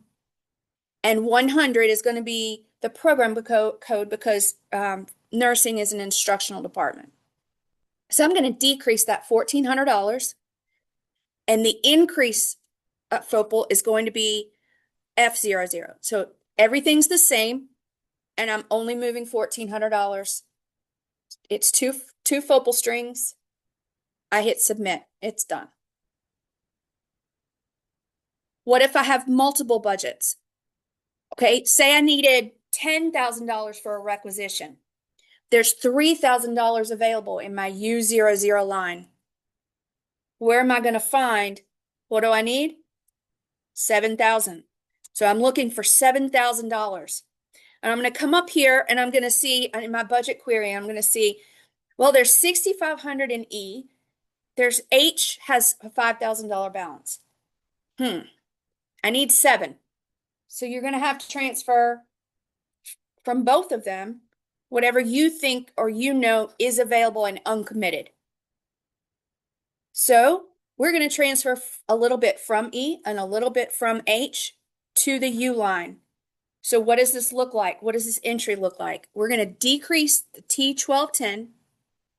And 100 is going to be the program code because nursing is an instructional department. So I'm going to decrease that $1,400. And the increase FOPL is going to be F00. So everything's the same. And I'm only moving $1,400. It's two FOPL strings. I hit submit. It's done. What if I have multiple budgets? Okay, say I needed $10,000 for a requisition. There's $3,000 available in my U00 line. Where am I going to find? What do I need? $7,000. So I'm looking for $7,000. And I'm going to come up here and I'm going to see in my budget query, I'm going to see, well, there's 6,500 in E. There's H has a $5,000 balance. I need 7. So you're going to have to transfer from both of them whatever you think or you know is available and uncommitted. So we're going to transfer a little bit from E and a little bit from H to the U line. So what does this look like? What does this entry look like? We're going to decrease the T 1210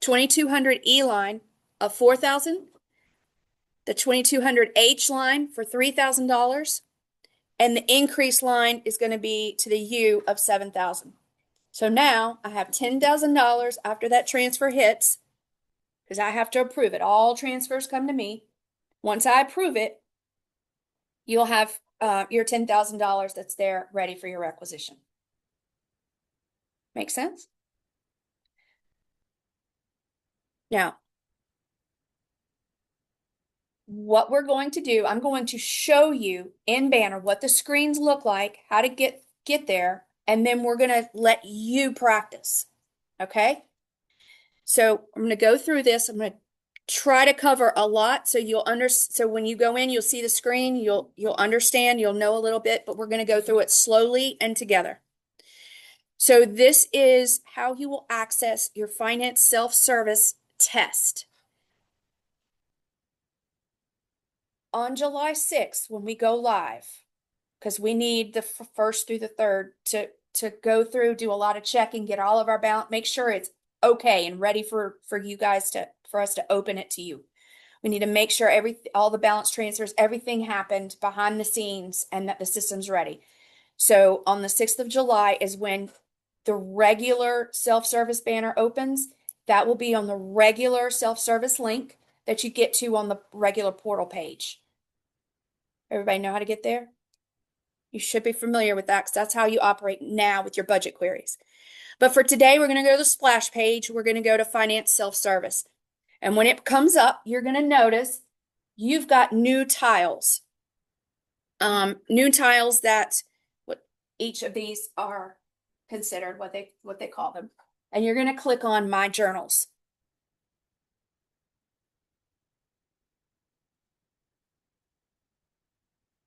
2200 E line of $4,000, the 2200 H line for $3,000, and the increase line is going to be to the U of $7,000. So now I have $10,000 after that transfer hits, because I have to approve it. All transfers come to me. Once I approve it, you'll have your $10,000 that's there ready for your requisition. Make sense? Now, what we're going to do, I'm going to show you in Banner what the screens look like, how to get there, and then we're going to let you practice. Okay? So I'm going to go through this. I'm going to try to cover a lot so you'll so when you go in, you'll see the screen, you'll understand, you'll know a little bit, but we're going to go through it slowly and together. So this is how you will access your finance self-service test. On July 6th, when we go live, because we need the first through the third to go through, do a lot of checking, get all of our balance, make sure it's okay and ready for you guys for us to open it to you. We need to make sure all the balance transfers, everything happened behind the scenes and that the system's ready. So on the 6th of July is when the regular self-service banner opens. That will be on the regular self-service link that you get to on the regular portal page. Everybody know how to get there? You should be familiar with that because that's how you operate now with your budget queries. But for today, we're going to go to the splash page. We're going to go to finance self-service. And when it comes up, you're going to notice you've got new tiles. New tiles that what each of these are considered, what they call them. And you're going to click on My Journals.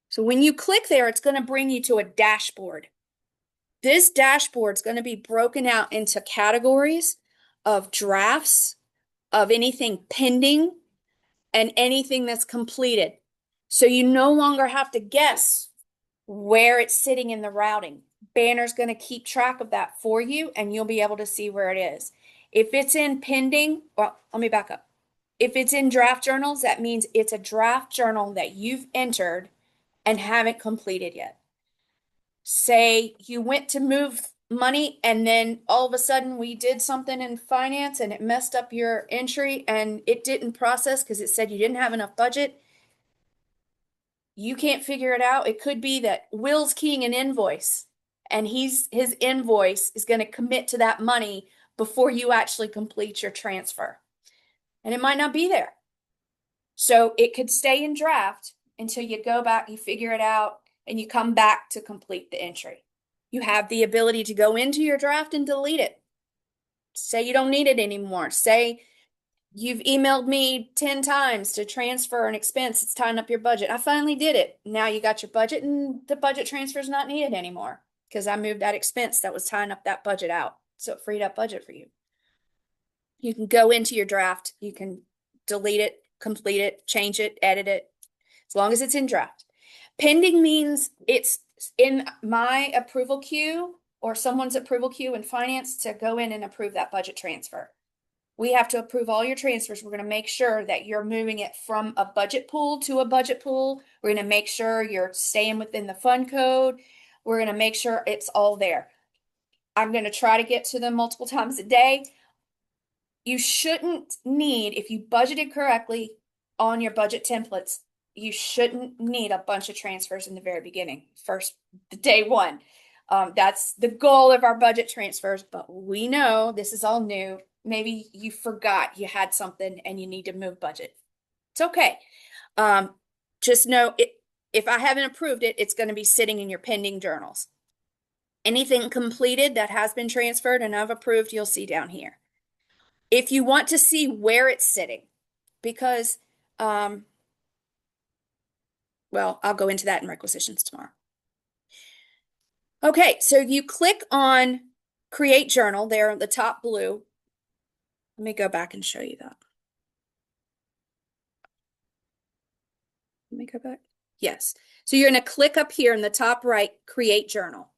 So when you click there, it's going to bring you to a dashboard. This dashboard is going to be broken out into categories of drafts, of anything pending, and anything that's completed. So you no longer have to guess where it's sitting in the routing. Banner's going to keep track of that for you, and you'll be able to see where it is. If it's in pending, well, let me back up. If it's in draft journals, that means it's a draft journal that you've entered and haven't completed yet. Say you went to move money and then all of a sudden we did something in finance and it messed up your entry and it didn't process because it said you didn't have enough budget. You can't figure it out. It could be that Will's keying an invoice and his invoice is going to commit to that money before you actually complete your transfer. And it might not be there. So it could stay in draft until you go back, you figure it out, and you come back to complete the entry. You have the ability to go into your draft and delete it. Say you don't need it anymore. Say you've emailed me 10 times to transfer an expense. It's tying up your budget. I finally did it. Now you got your budget and the budget transfer is not needed anymore because I moved that expense that was tying up that budget out. So it freed up budget for you. You can go into your draft. You can delete it, complete it, change it, edit it, as long as it's in draft. Pending means it's in my approval queue or someone's approval queue in finance to go in and approve that budget transfer. We have to approve all your transfers. We're going to make sure that you're moving it from a budget pool to a budget pool. We're going to make sure you're staying within the fund code. We're going to make sure it's all there. I'm going to try to get to them multiple times a day. You shouldn't need, if you budgeted correctly on your budget templates, you shouldn't need a bunch of transfers in the very beginning, day one. That's the goal of our budget transfers, but we know this is all new. Maybe you forgot you had something and you need to move budget. It's okay. Just know if I haven't approved it, it's going to be sitting in your pending journals. Anything completed that has been transferred and I've approved, you'll see down here. If you want to see where it's sitting, because, well, I'll go into that in requisitions tomorrow. Okay, so you click on Create Journal there at the top blue. Let me go back and show you that. Let me go back. Yes. So you're going to click up here in the top right, Create Journal.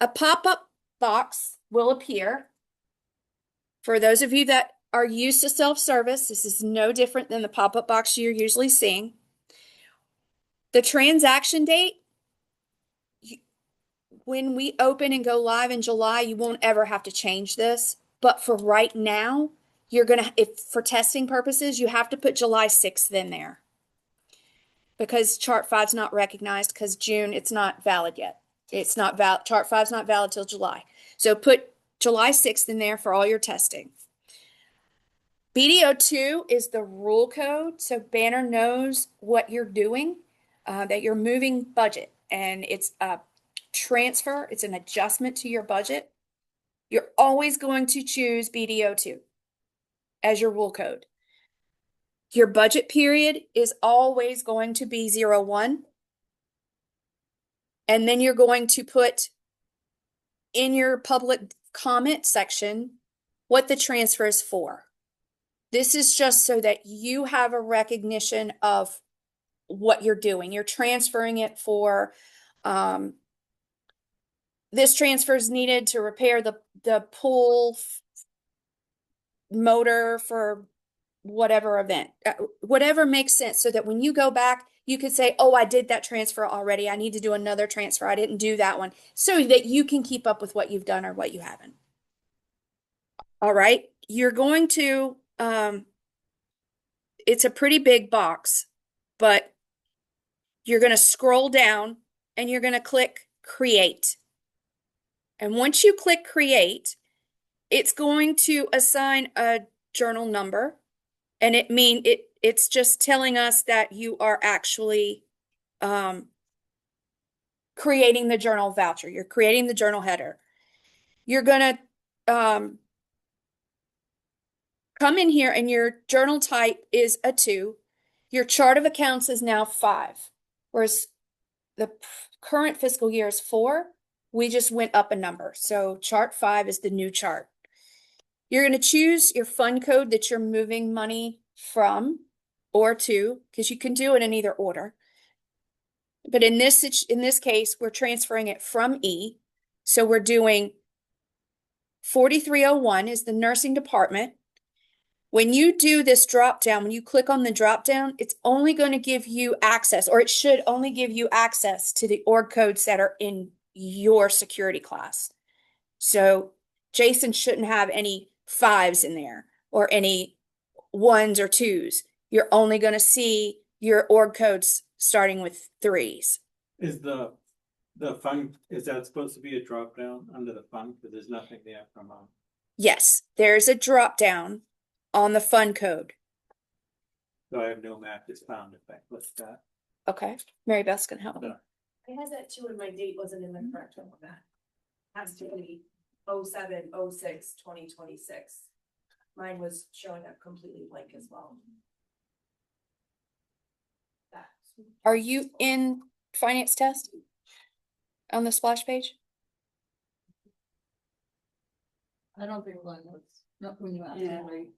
A pop-up box will appear. For those of you that are used to self-service, this is no different than the pop-up box you're usually seeing. The transaction date, when we open and go live in July, you won't ever have to change this. But for right now, you're going to, if for testing purposes, you have to put July 6th in there. Because Chart 5 is not recognized because June, it's not valid yet. It's not valid. Chart 5 is not valid till July. So put July 6th in there for all your testing. BDO2 is the rule code. So Banner knows what you're doing, that you're moving budget. And it's a transfer. It's an adjustment to your budget. You're always going to choose BDO2 as your rule code. Your budget period is always going to be 01. And then you're going to put in your public comment section what the transfer is for. This is just so that you have a recognition of what you're doing. You're transferring it for, this transfer is needed to repair the pool motor for whatever event, whatever makes sense, so that when you go back, you could say, oh, I did that transfer already. I need to do another transfer. I didn't do that one, so that you can keep up with what you've done or what you haven't. All right. You're going to, it's a pretty big box, but you're going to scroll down and you're going to click create. And once you click create, it's going to assign a journal number, and it's just telling us that you are actually creating the journal voucher. You're creating the journal header. You're gonna come in here, and your journal type is a 2. Your chart of accounts is now 5, whereas the current fiscal year is 4. We just went up a number. So chart 5 is the new chart. You're going to choose your fund code that you're moving money from or to, because you can do it in either order. But in this case, we're transferring it from E. So we're doing 4301 is the nursing department. When you do this drop down, when you click on the drop down, it's only going to give you access, or it should only give you access to the org codes that are in your security class. So Jason shouldn't have any 5s in there or any 1s or 2s. You're only going to see your org codes starting with 3s. Is the fund, is that supposed to be a drop down under the fund? Because there's nothing there from, Yes, there's a drop down on the fund code. so I have no map is found if I click that. Okay, Mary Beth's gonna help. No. I had that too, and my date wasn't in the correct one on that. Has to be 07/06/2026. Mine was showing up completely blank as well. Are you in finance test on the splash page? I don't think one was, not when you asked Yeah. me.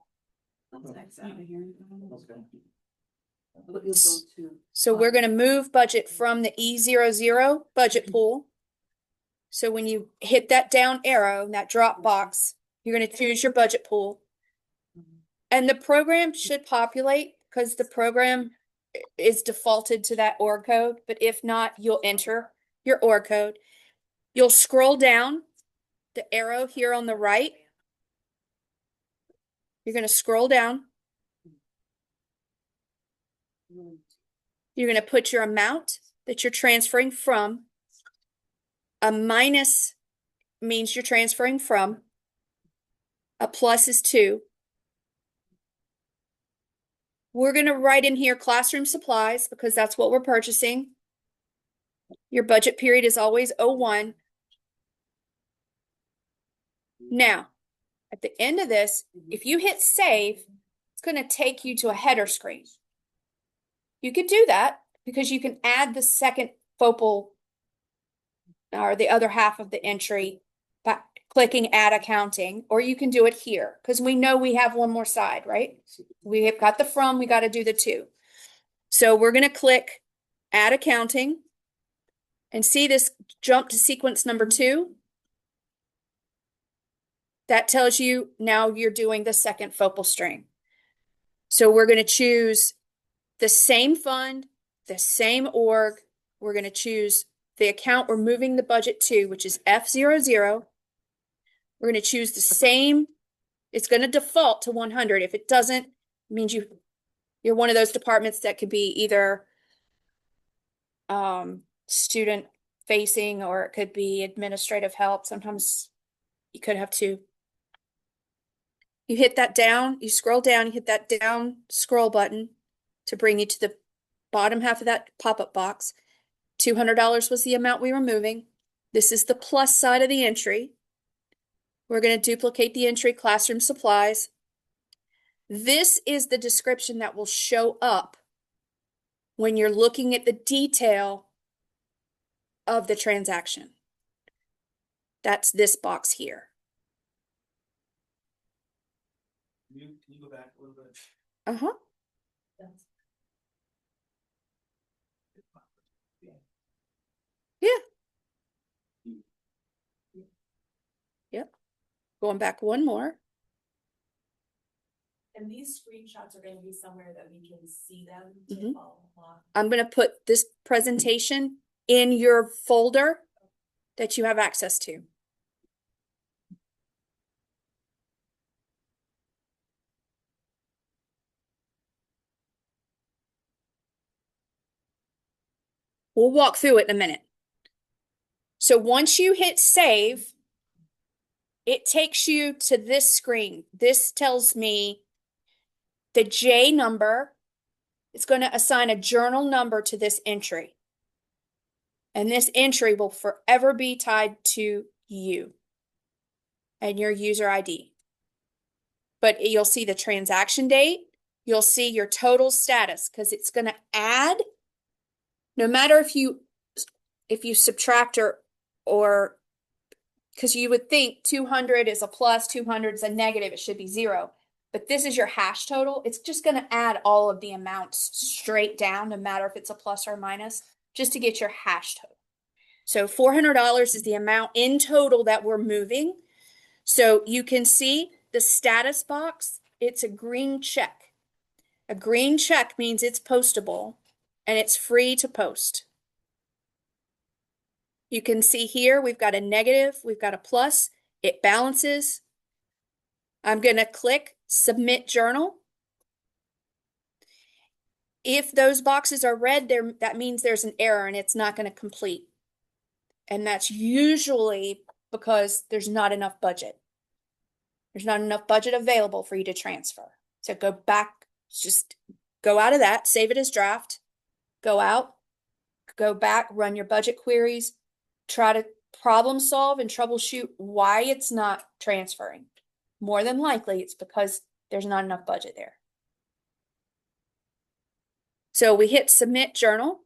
That's out of here. Okay. But you'll go to. So we're gonna move budget from the E00 budget pool. So when you hit that down arrow, that drop box, you're gonna choose your budget pool. And the program should populate, because the program is defaulted to that org code, but if not, you'll enter your org code. You'll scroll down the arrow here on the right. You're going to scroll down. You're going to put your amount that you're transferring from. A minus means you're transferring from. A plus is 2. We're going to write in here classroom supplies, because that's what we're purchasing. Your budget period is always 01. Now, at the end of this, if you hit save, it's going to take you to a header screen. You could do that because you can add the second focal, or the other half of the entry, by clicking add accounting, or you can do it here, because we know we have one more side, right? We have got the from, we got to do the to. So we're going to click add accounting and see this jump to sequence number 2. That tells you now you're doing the second focal string. So we're going to choose the same fund, the same org. We're going to choose the account we're moving the budget to, which is F00. We're going to choose the same. It's going to default to 100. If it doesn't, it means you're one of those departments that could be either student facing, or it could be administrative help. Sometimes you could have 2. You hit that down, you scroll down, you hit that down scroll button to bring you to the bottom half of that pop-up box. $200 was the amount we were moving. This is the plus side of the entry. We're going to duplicate the entry classroom supplies. This is the description that will show up when you're looking at the detail of the transaction. That's this box here. Can you go back a little bit? Uh-huh. Yeah. Yep. Going back one more. And these screenshots are gonna be somewhere that we can see them Mhm. to follow along. I'm gonna put this presentation in your folder that you have access to. We'll walk through it in a minute. So once you hit save, it takes you to this screen. This tells me the J number. It's going to assign a journal number to this entry. And this entry will forever be tied to you and your user ID. But you'll see the transaction date. You'll see your total status because it's going to add, no matter if you subtract or because you would think 200 is a plus, 200 is a negative, it should be 0. But this is your hash total. It's just going to add all of the amounts straight down, no matter if it's a plus or a minus, just to get your hash total. So $400 is the amount in total that we're moving. So you can see the status box, it's a green check. A green check means it's postable and it's free to post. You can see here, we've got a negative, we've got a plus, it balances. I'm going to click Submit Journal. If those boxes are red, that means there's an error and it's not going to complete. And that's usually because there's not enough budget. There's not enough budget available for you to transfer. So go back, just go out of that, save it as draft, go out, go back, run your budget queries, try to problem solve and troubleshoot why it's not transferring. More than likely, it's because there's not enough budget there. So we hit Submit Journal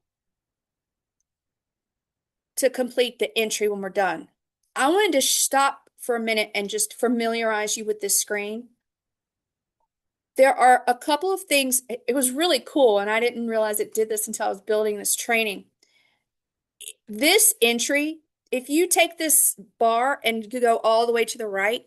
to complete the entry when we're done. I wanted to stop for a minute and just familiarize you with this screen. There are a couple of things. It was really cool, and I didn't realize it did this until I was building this training. This entry, if you take this bar and you go all the way to the right,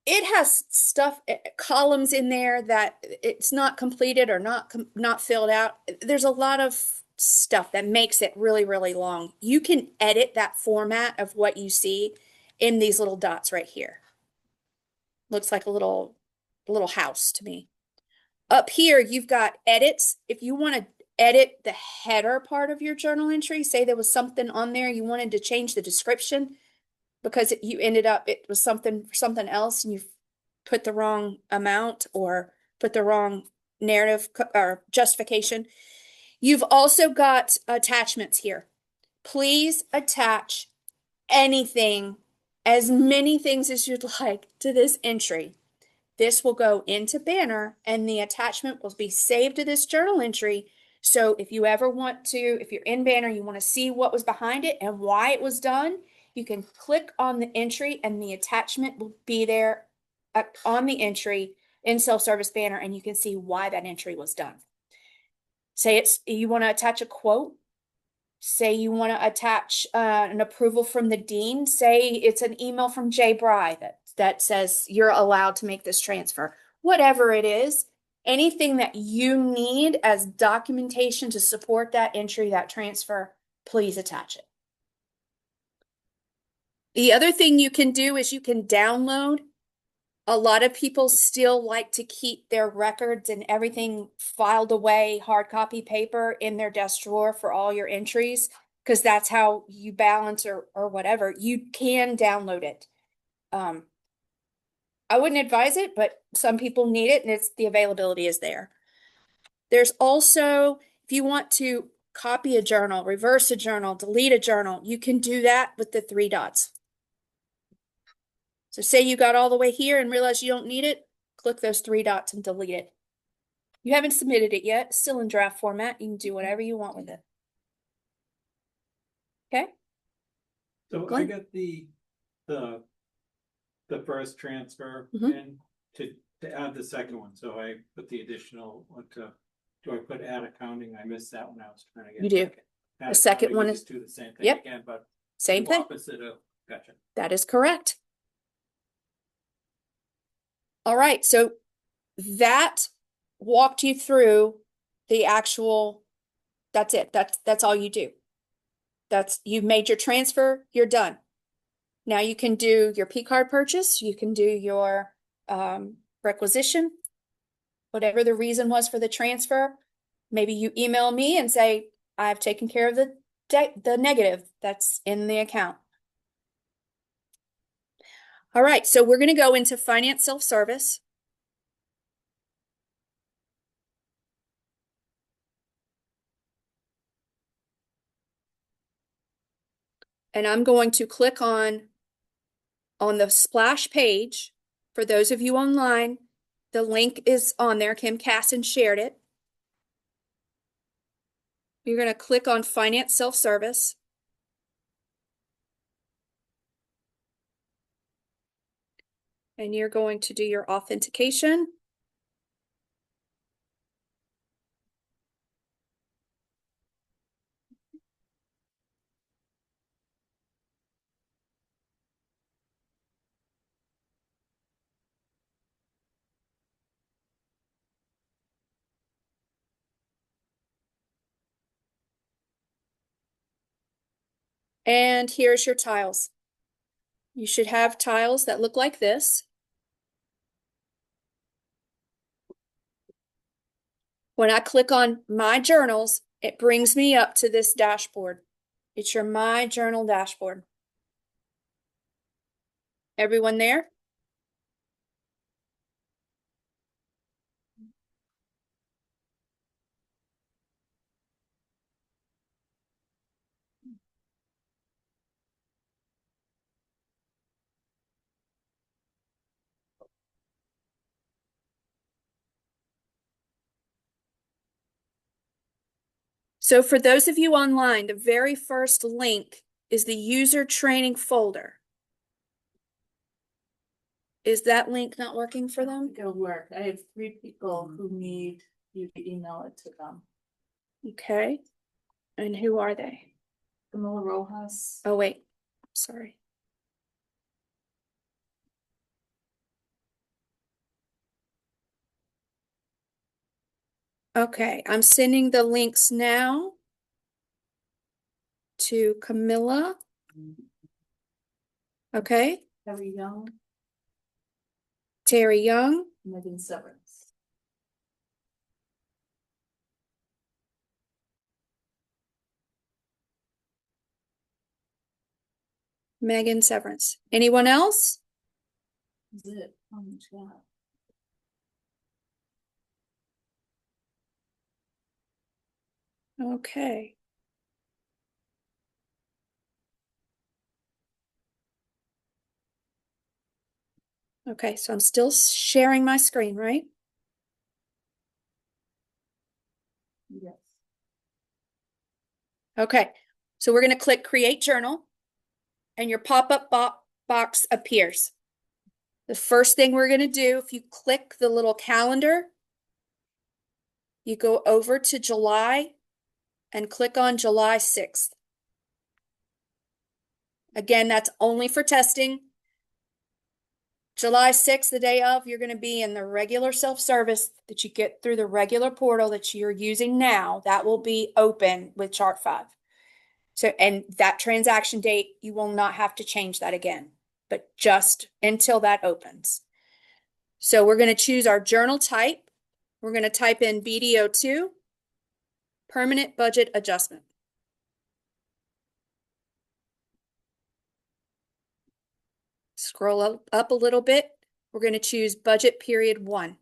it has stuff, columns in there that it's not completed or not filled out. There's a lot of stuff that makes it really, really long. You can edit that format of what you see in these little dots right here. Looks like a little house to me. Up here, you've got edits. If you want to edit the header part of your journal entry, say there was something on there, you wanted to change the description because you ended up, it was something else and you put the wrong amount or put the wrong narrative or justification. You've also got attachments here. Please attach anything, as many things as you'd like to this entry. This will go into Banner and the attachment will be saved to this journal entry. So if you ever want to, if you're in Banner, you want to see what was behind it and why it was done, you can click on the entry and the attachment will be there on the entry in Self-Service Banner and you can see why that entry was done. Say you want to attach a quote. Say you want to attach an approval from the dean. Say it's an email from Jay Bry that says you're allowed to make this transfer. Whatever it is, anything that you need as documentation to support that entry, that transfer, please attach it. The other thing you can do is you can download. A lot of people still like to keep their records and everything filed away, hard copy paper in their desk drawer for all your entries, because that's how you balance or whatever. You can download it. I wouldn't advise it, but some people need it and the availability is there. There's also, if you want to copy a journal, reverse a journal, delete a journal, you can do that with the 3 dots. So say you got all the way here and realize you don't need it, click those 3 dots and delete it. You haven't submitted it yet, it's still in draft format. You can do whatever you want with it. Okay? So I Glenn? got the first transfer Mhm. in to add the second one, so I put the additional, do I put add accounting? I missed that when I was trying to get. You do. Add The second accounting, one we is- just do the same thing Yep. again, but Same the thing. opposite of, gotcha. That is correct. All right, so that walked you through the actual, that's it. That's all you do. You've made your transfer, you're done. Now you can do your P card purchase, you can do your requisition, whatever the reason was for the transfer. Maybe you email me and say, I've taken care of the negative that's in the account. All right, so we're going to go into finance self-service. And I'm going to click on the splash page. For those of you online, the link is on there. Kim Casson shared it. You're going to click on finance self-service. And you're going to do your authentication. And here's your tiles. You should have tiles that look like this. When I click on My Journals, it brings me up to this dashboard. It's your My Journal dashboard. Everyone there? So for those of you online, the very first link is the user training folder. Is that link not working for them? It'll work. I have 3 people who need you to email it to them. Okay. And who are they? Camila Rojas. Oh, wait. Sorry. Okay, I'm sending the links now to Camilla. Okay, Terry Young, Terry Young, Megan Severance. Megan Severance. Anyone else? Is it on the chat? Okay. Okay, so I'm still sharing my screen, right? Yes. Okay, so we're going to click Create Journal, and your pop-up box appears. The first thing we're going to do, if you click the little calendar, you go over to July and click on July 6th. Again, that's only for testing. July 6th, the day of, you're going to be in the regular self-service that you get through the regular portal that you're using now. That will be open with Chart 5. So, and that transaction date, you will not have to change that again, but just until that opens. So we're going to choose our journal type. We're going to type in BDO2, permanent budget adjustment. Scroll up a little bit. We're going to choose budget period 1.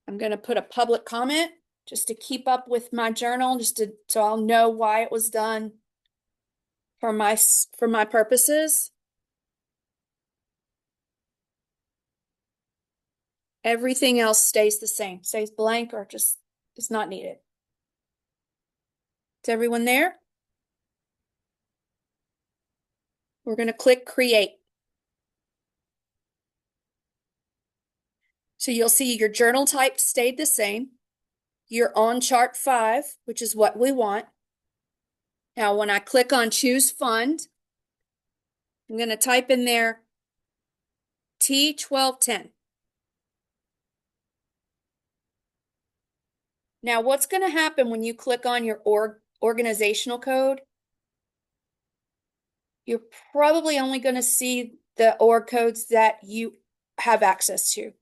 I'm going to put a public comment just to keep up with my journal, so I'll know why it was done for my purposes. Everything else stays the same, stays blank or just is not needed. Is everyone there? We're going to click Create. So you'll see your journal type stayed the same. You're on chart 5, which is what we want. Now, when I click on choose fund, I'm going to type in there T1210. Now, what's going to happen when you click on your organizational code? You're probably only going to see the org codes that you have access to.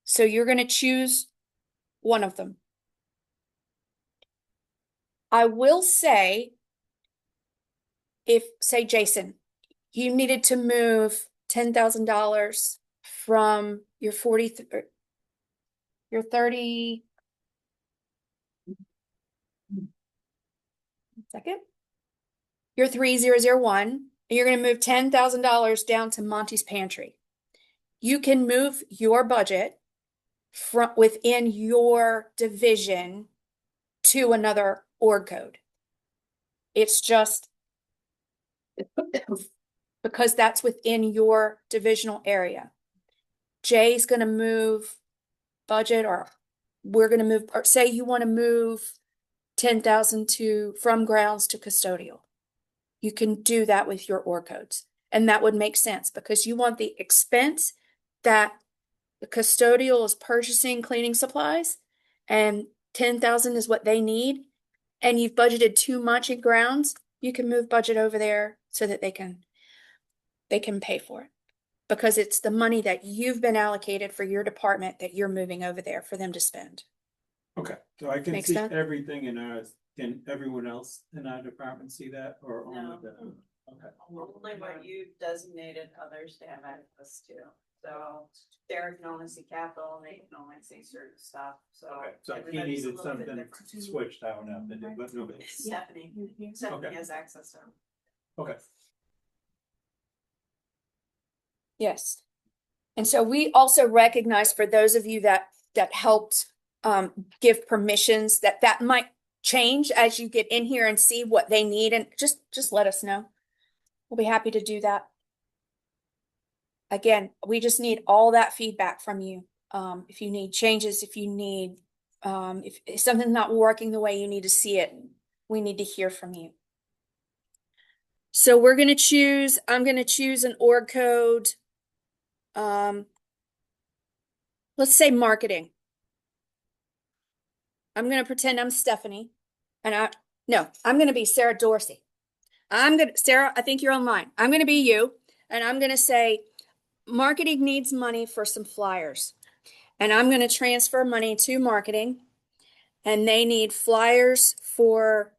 So you're going to choose one of them. I will say, if, say, Jason, you needed to move $10,000 from your 30 second, your 3001, and you're going to move $10,000 down to Monty's Pantry. You can move your budget from within your division to another org code. It's just because that's within your divisional area. Jay's going to move budget, or we're going to move, or say you want to move 10,000 from grounds to custodial. You can do that with your org codes. And that would make sense because you want the expense that the custodial is purchasing cleaning supplies, and 10,000 is what they need, and you've budgeted too much in grounds, you can move budget over there so that they can pay for it. Because it's the money that you've been allocated for your department that you're moving over there for them to spend. Okay, so I can Makes see sense? everything in ours. Can everyone else in our department see that or only No. the? Okay, Only what you've designated others to have access to. So Derek can only see capital, and they can only see certain stuff, so. okay, so he everybody's a needed little bit something different. switched, I would have to do, but nobody. Stephanie Okay. has access to them. Okay, Yes. And so we also recognize, for those of you that helped give permissions, that might change as you get in here and see what they need, and just let us know. We'll be happy to do that. Again, we just need all that feedback from you. If you need changes, if you need if something's not working the way you need to see it, we need to hear from you. So I'm going to choose an org code. Let's say marketing. I'm going to pretend I'm Stephanie, and I'm going to be Sarah Dorsey. Sarah, I think you're online. I'm going to be you, and I'm going to say marketing needs money for some flyers, and I'm going to transfer money to marketing, and they need flyers for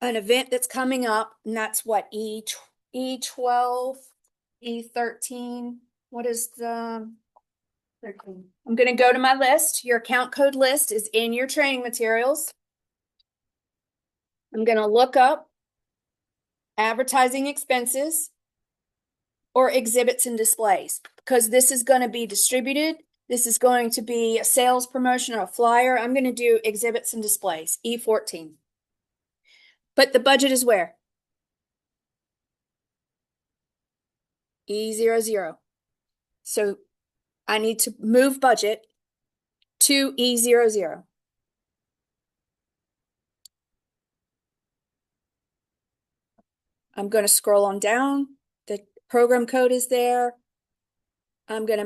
an event that's coming up, and that's what, E12, E13. What is the 13? I'm going to go to my list. Your account code list is in your training materials. I'm going to look up advertising expenses or exhibits and displays, because this is going to be distributed. This is going to be a sales promotion or a flyer. I'm going to do exhibits and displays, E14. But the budget is where? E00. So I need to move budget to E00. I'm going to scroll on down. The program code is there. I'm going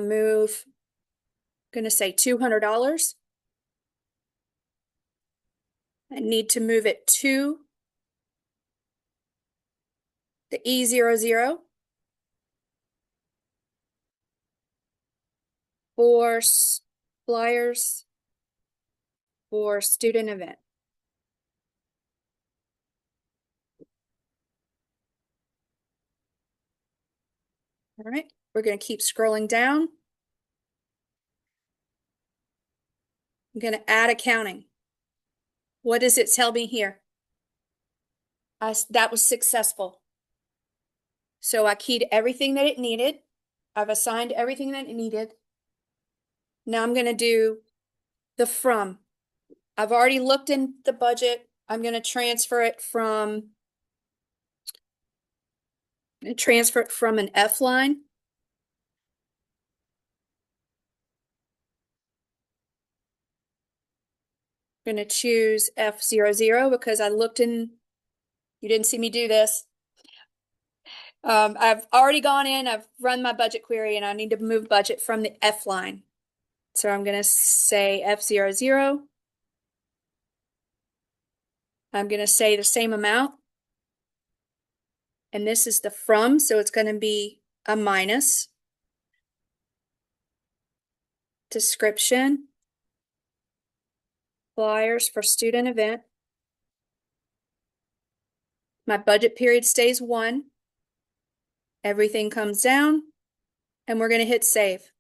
to say $200. I need to move it to the E00 for flyers for student event. All right, we're going to keep scrolling down. I'm going to add accounting. What does it tell me here? That was successful. So I keyed everything that it needed. I've assigned everything that it needed. Now I'm going to do the from. I've already looked in the budget. I'm going to transfer it from And transfer it from an F line. I'm going to choose F00 because I looked in, you didn't see me do this. I've already gone in, I've run my budget query, and I need to move budget from the F line. So I'm going to say F00. I'm going to say the same amount. And this is the from, so it's going to be a minus. Description. Flyers for student event. My budget period stays 1. Everything comes down, and we're going to hit save.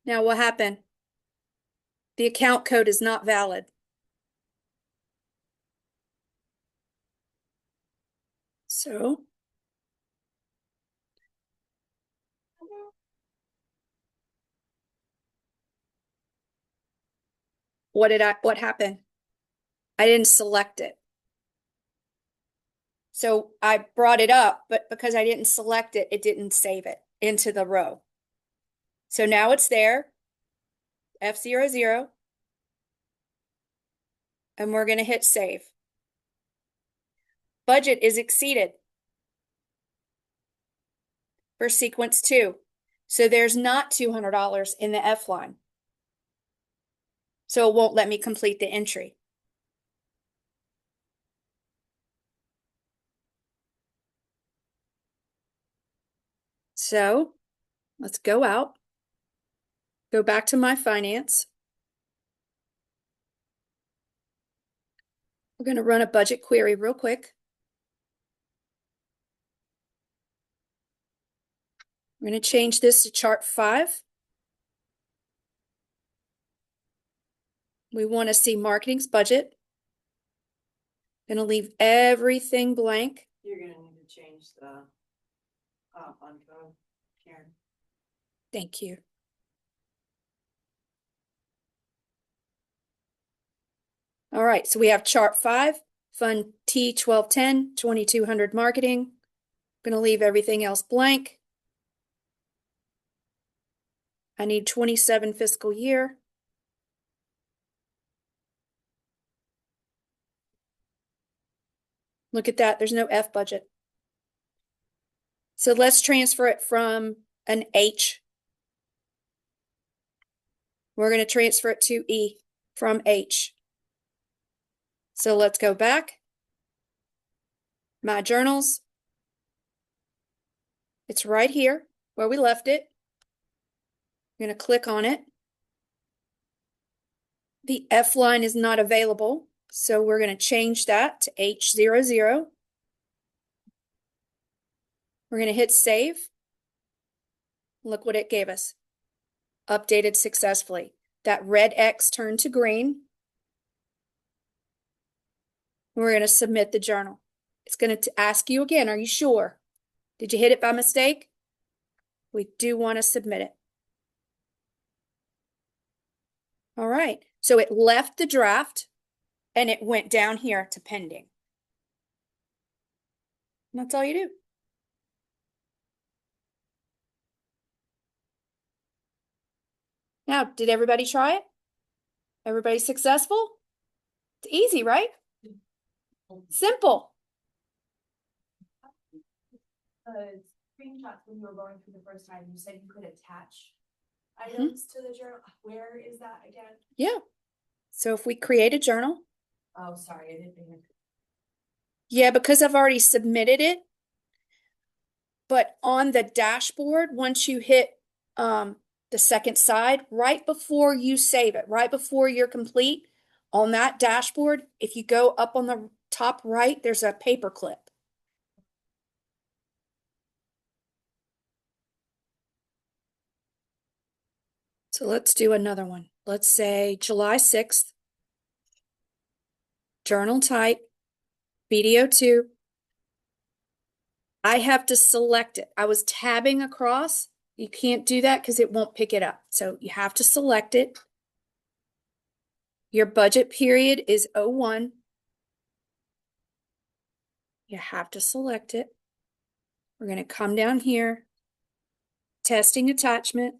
Now what happened? The account code is not valid. So what happened? I didn't select it. So I brought it up, but because I didn't select it, it didn't save it into the row. So now it's there, F00, and we're going to hit save. Budget is exceeded for sequence 2. So there's not $200 in the F line. So it won't let me complete the entry. So let's go out, go back to my finance. We're going to run a budget query real quick. We're going to change this to chart 5. We want to see marketing's budget. Going to leave everything blank. You're gonna need to change the fund code, Karen. Thank you. All right, so we have chart 5, fund T1210, 2200 marketing. Going to leave everything else blank. I need 27 fiscal year. Look at that, there's no F budget. So let's transfer it from an H. We're going to transfer it to E from H. So let's go back. My journals. It's right here where we left it. I'm going to click on it. The F line is not available, so we're going to change that to H00. We're going to hit save. Look what it gave us. Updated successfully. That red X turned to green. We're going to submit the journal. It's going to ask you again, are you sure? Did you hit it by mistake? We do want to submit it. All right, so it left the draft and it went down here to pending. And that's all you do. Now, did everybody try it? Everybody successful? It's easy, right? Simple. Screenshots when you were going through the first time, you said you could attach items to the journal. Where is that again? Yeah. So if we create a journal. Oh, sorry, I didn't mean. Yeah, because I've already submitted it. But on the dashboard, once you hit the second side, right before you save it, right before you're complete, on that dashboard, if you go up on the top right, there's a paper clip. So let's do another one. Let's say July 6th, journal type, BDO2. I have to select it. I was tabbing across. You can't do that because it won't pick it up. So you have to select it. Your budget period is 01. You have to select it. We're going to come down here, testing attachment.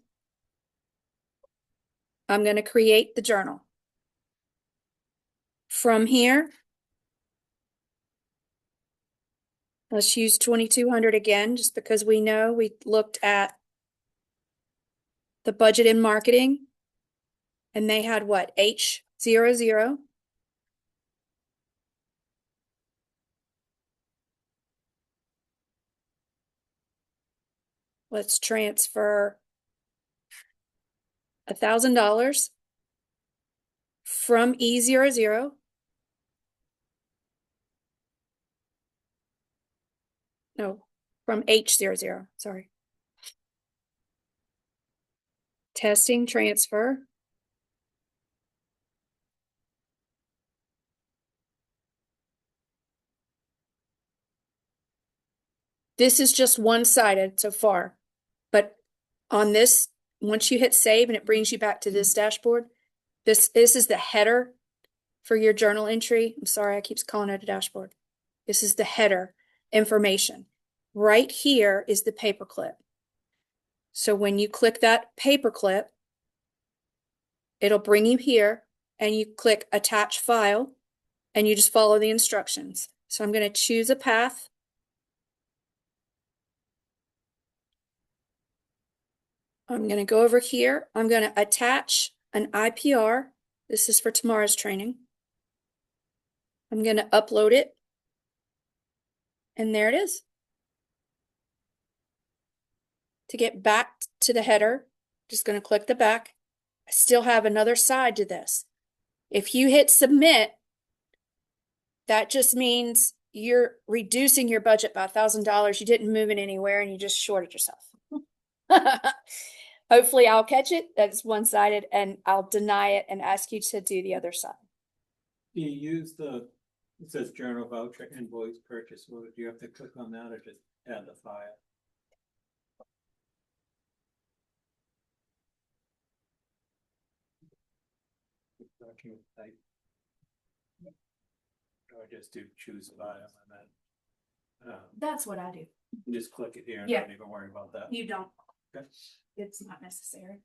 I'm going to create the journal. From here, let's use 2200 again, just because we know we looked at the budget in marketing and they had what? H00. Let's transfer $1,000 from E00. No, from H00, sorry. Testing transfer. This is just one-sided so far, but on this, once you hit save and it brings you back to this dashboard, this is the header for your journal entry. I'm sorry, I keep calling it a dashboard. This is the header information. Right here is the paperclip. So when you click that paperclip, it'll bring you here and you click attach file and you just follow the instructions. So I'm going to choose a path. I'm going to go over here. I'm going to attach an IPR. This is for tomorrow's training. I'm going to upload it. And there it is. To get back to the header, just going to click the back. I still have another side to this. If you hit submit, that just means you're reducing your budget by $1,000. You didn't move it anywhere and you just shorted yourself. Hopefully I'll catch it. That's one-sided and I'll deny it and ask you to do the other side. Do you use it says journal voucher invoice purchase order, do you have to click on that or just add the file? Document type. Or just do choose file and then That's what I do. just click it here and Yeah. don't even worry about that. You don't. Okay. It's not necessary.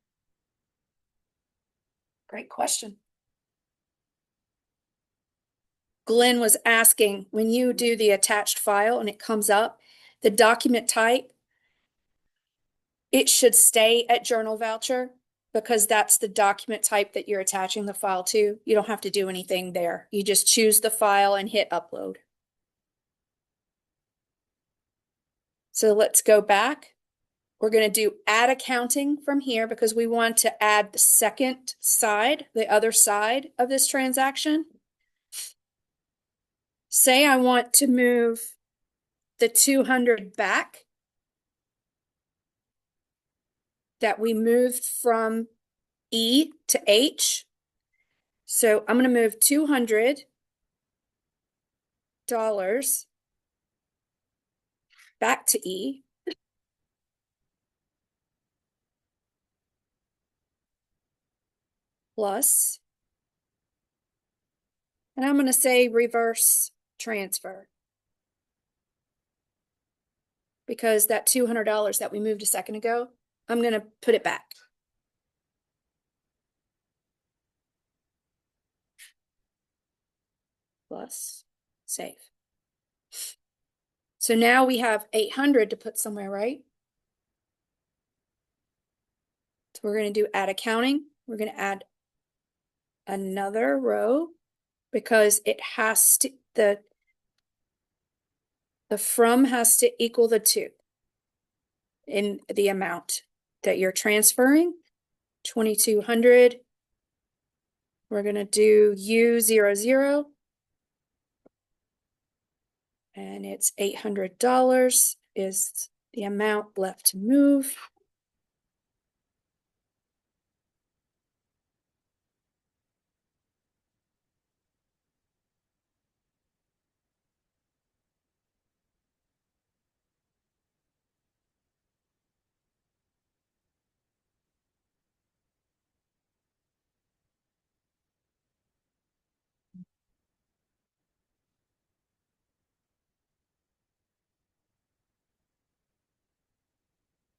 Great question. Glenn was asking, when you do the attached file and it comes up, the document type, it should stay at journal voucher because that's the document type that you're attaching the file to. You don't have to do anything there. You just choose the file and hit upload. So let's go back. We're going to do add accounting from here because we want to add the second side, the other side of this transaction. Say I want to move the 200 back that we moved from E to H. So I'm going to move $200 back to E. Plus, and I'm going to say reverse transfer because that $200 that we moved a second ago, I'm going to put it back. Plus, save. So now we have 800 to put somewhere, right? So we're going to do add accounting. We're going to add another row because it has to, the from has to equal the to in the amount that you're transferring. 2200. We're going to do U00 and it's $800 is the amount left to move.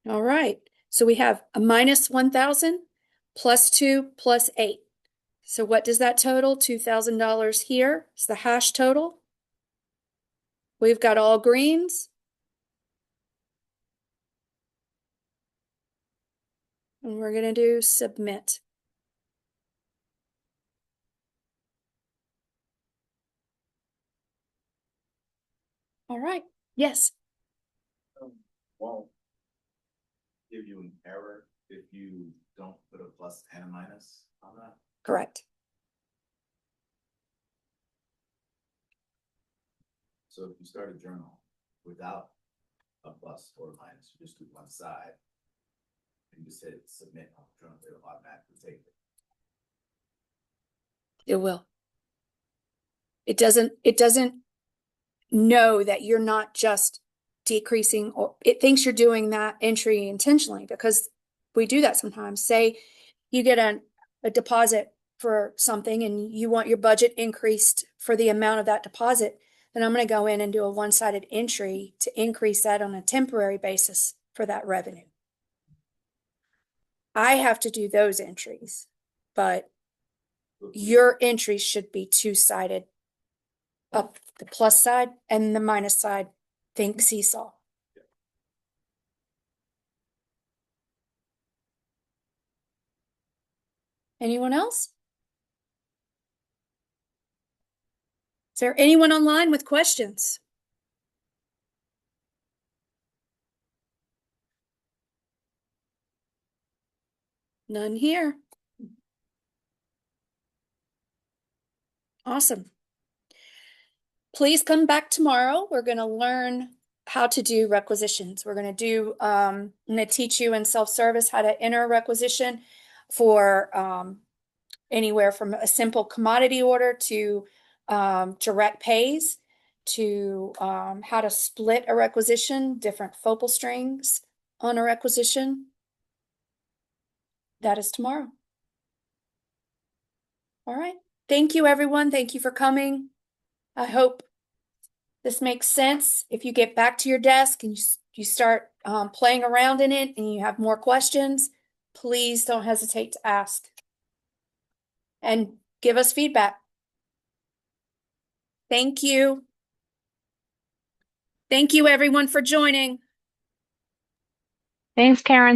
All right, so we have a minus 1,000 plus 2 plus 8. So what does that total? $2,000 here is the hash total. We've got all greens. And we're going to do submit. All right, yes, Won't give you an error if you don't put a plus and a minus on that. correct. So if you start a journal without a plus or a minus, you just do one side. And you just hit submit on the journal, it'll automatically take it. It will. It doesn't know that you're not just decreasing, or it thinks you're doing that entry intentionally, because we do that sometimes. Say you get a deposit for something and you want your budget increased for the amount of that deposit, then I'm going to go in and do a one-sided entry to increase that on a temporary basis for that revenue. I have to do those entries, but your entries should be two-sided, up the plus side and the minus side. Think seesaw. Anyone else? Is there anyone online with questions? None here. Awesome. Please come back tomorrow. We're going to learn how to do requisitions. We're going to do, I'm going to teach you in self-service how to enter a requisition for anywhere from a simple commodity order to direct pays, to how to split a requisition, different focal strings on a requisition. That is tomorrow. All right. Thank you, everyone. Thank you for coming. I hope this makes sense. If you get back to your desk and you start playing around in it and you have more questions, please don't hesitate to ask and give us feedback. Thank you. Thank you, everyone, for joining. Thanks, Karen.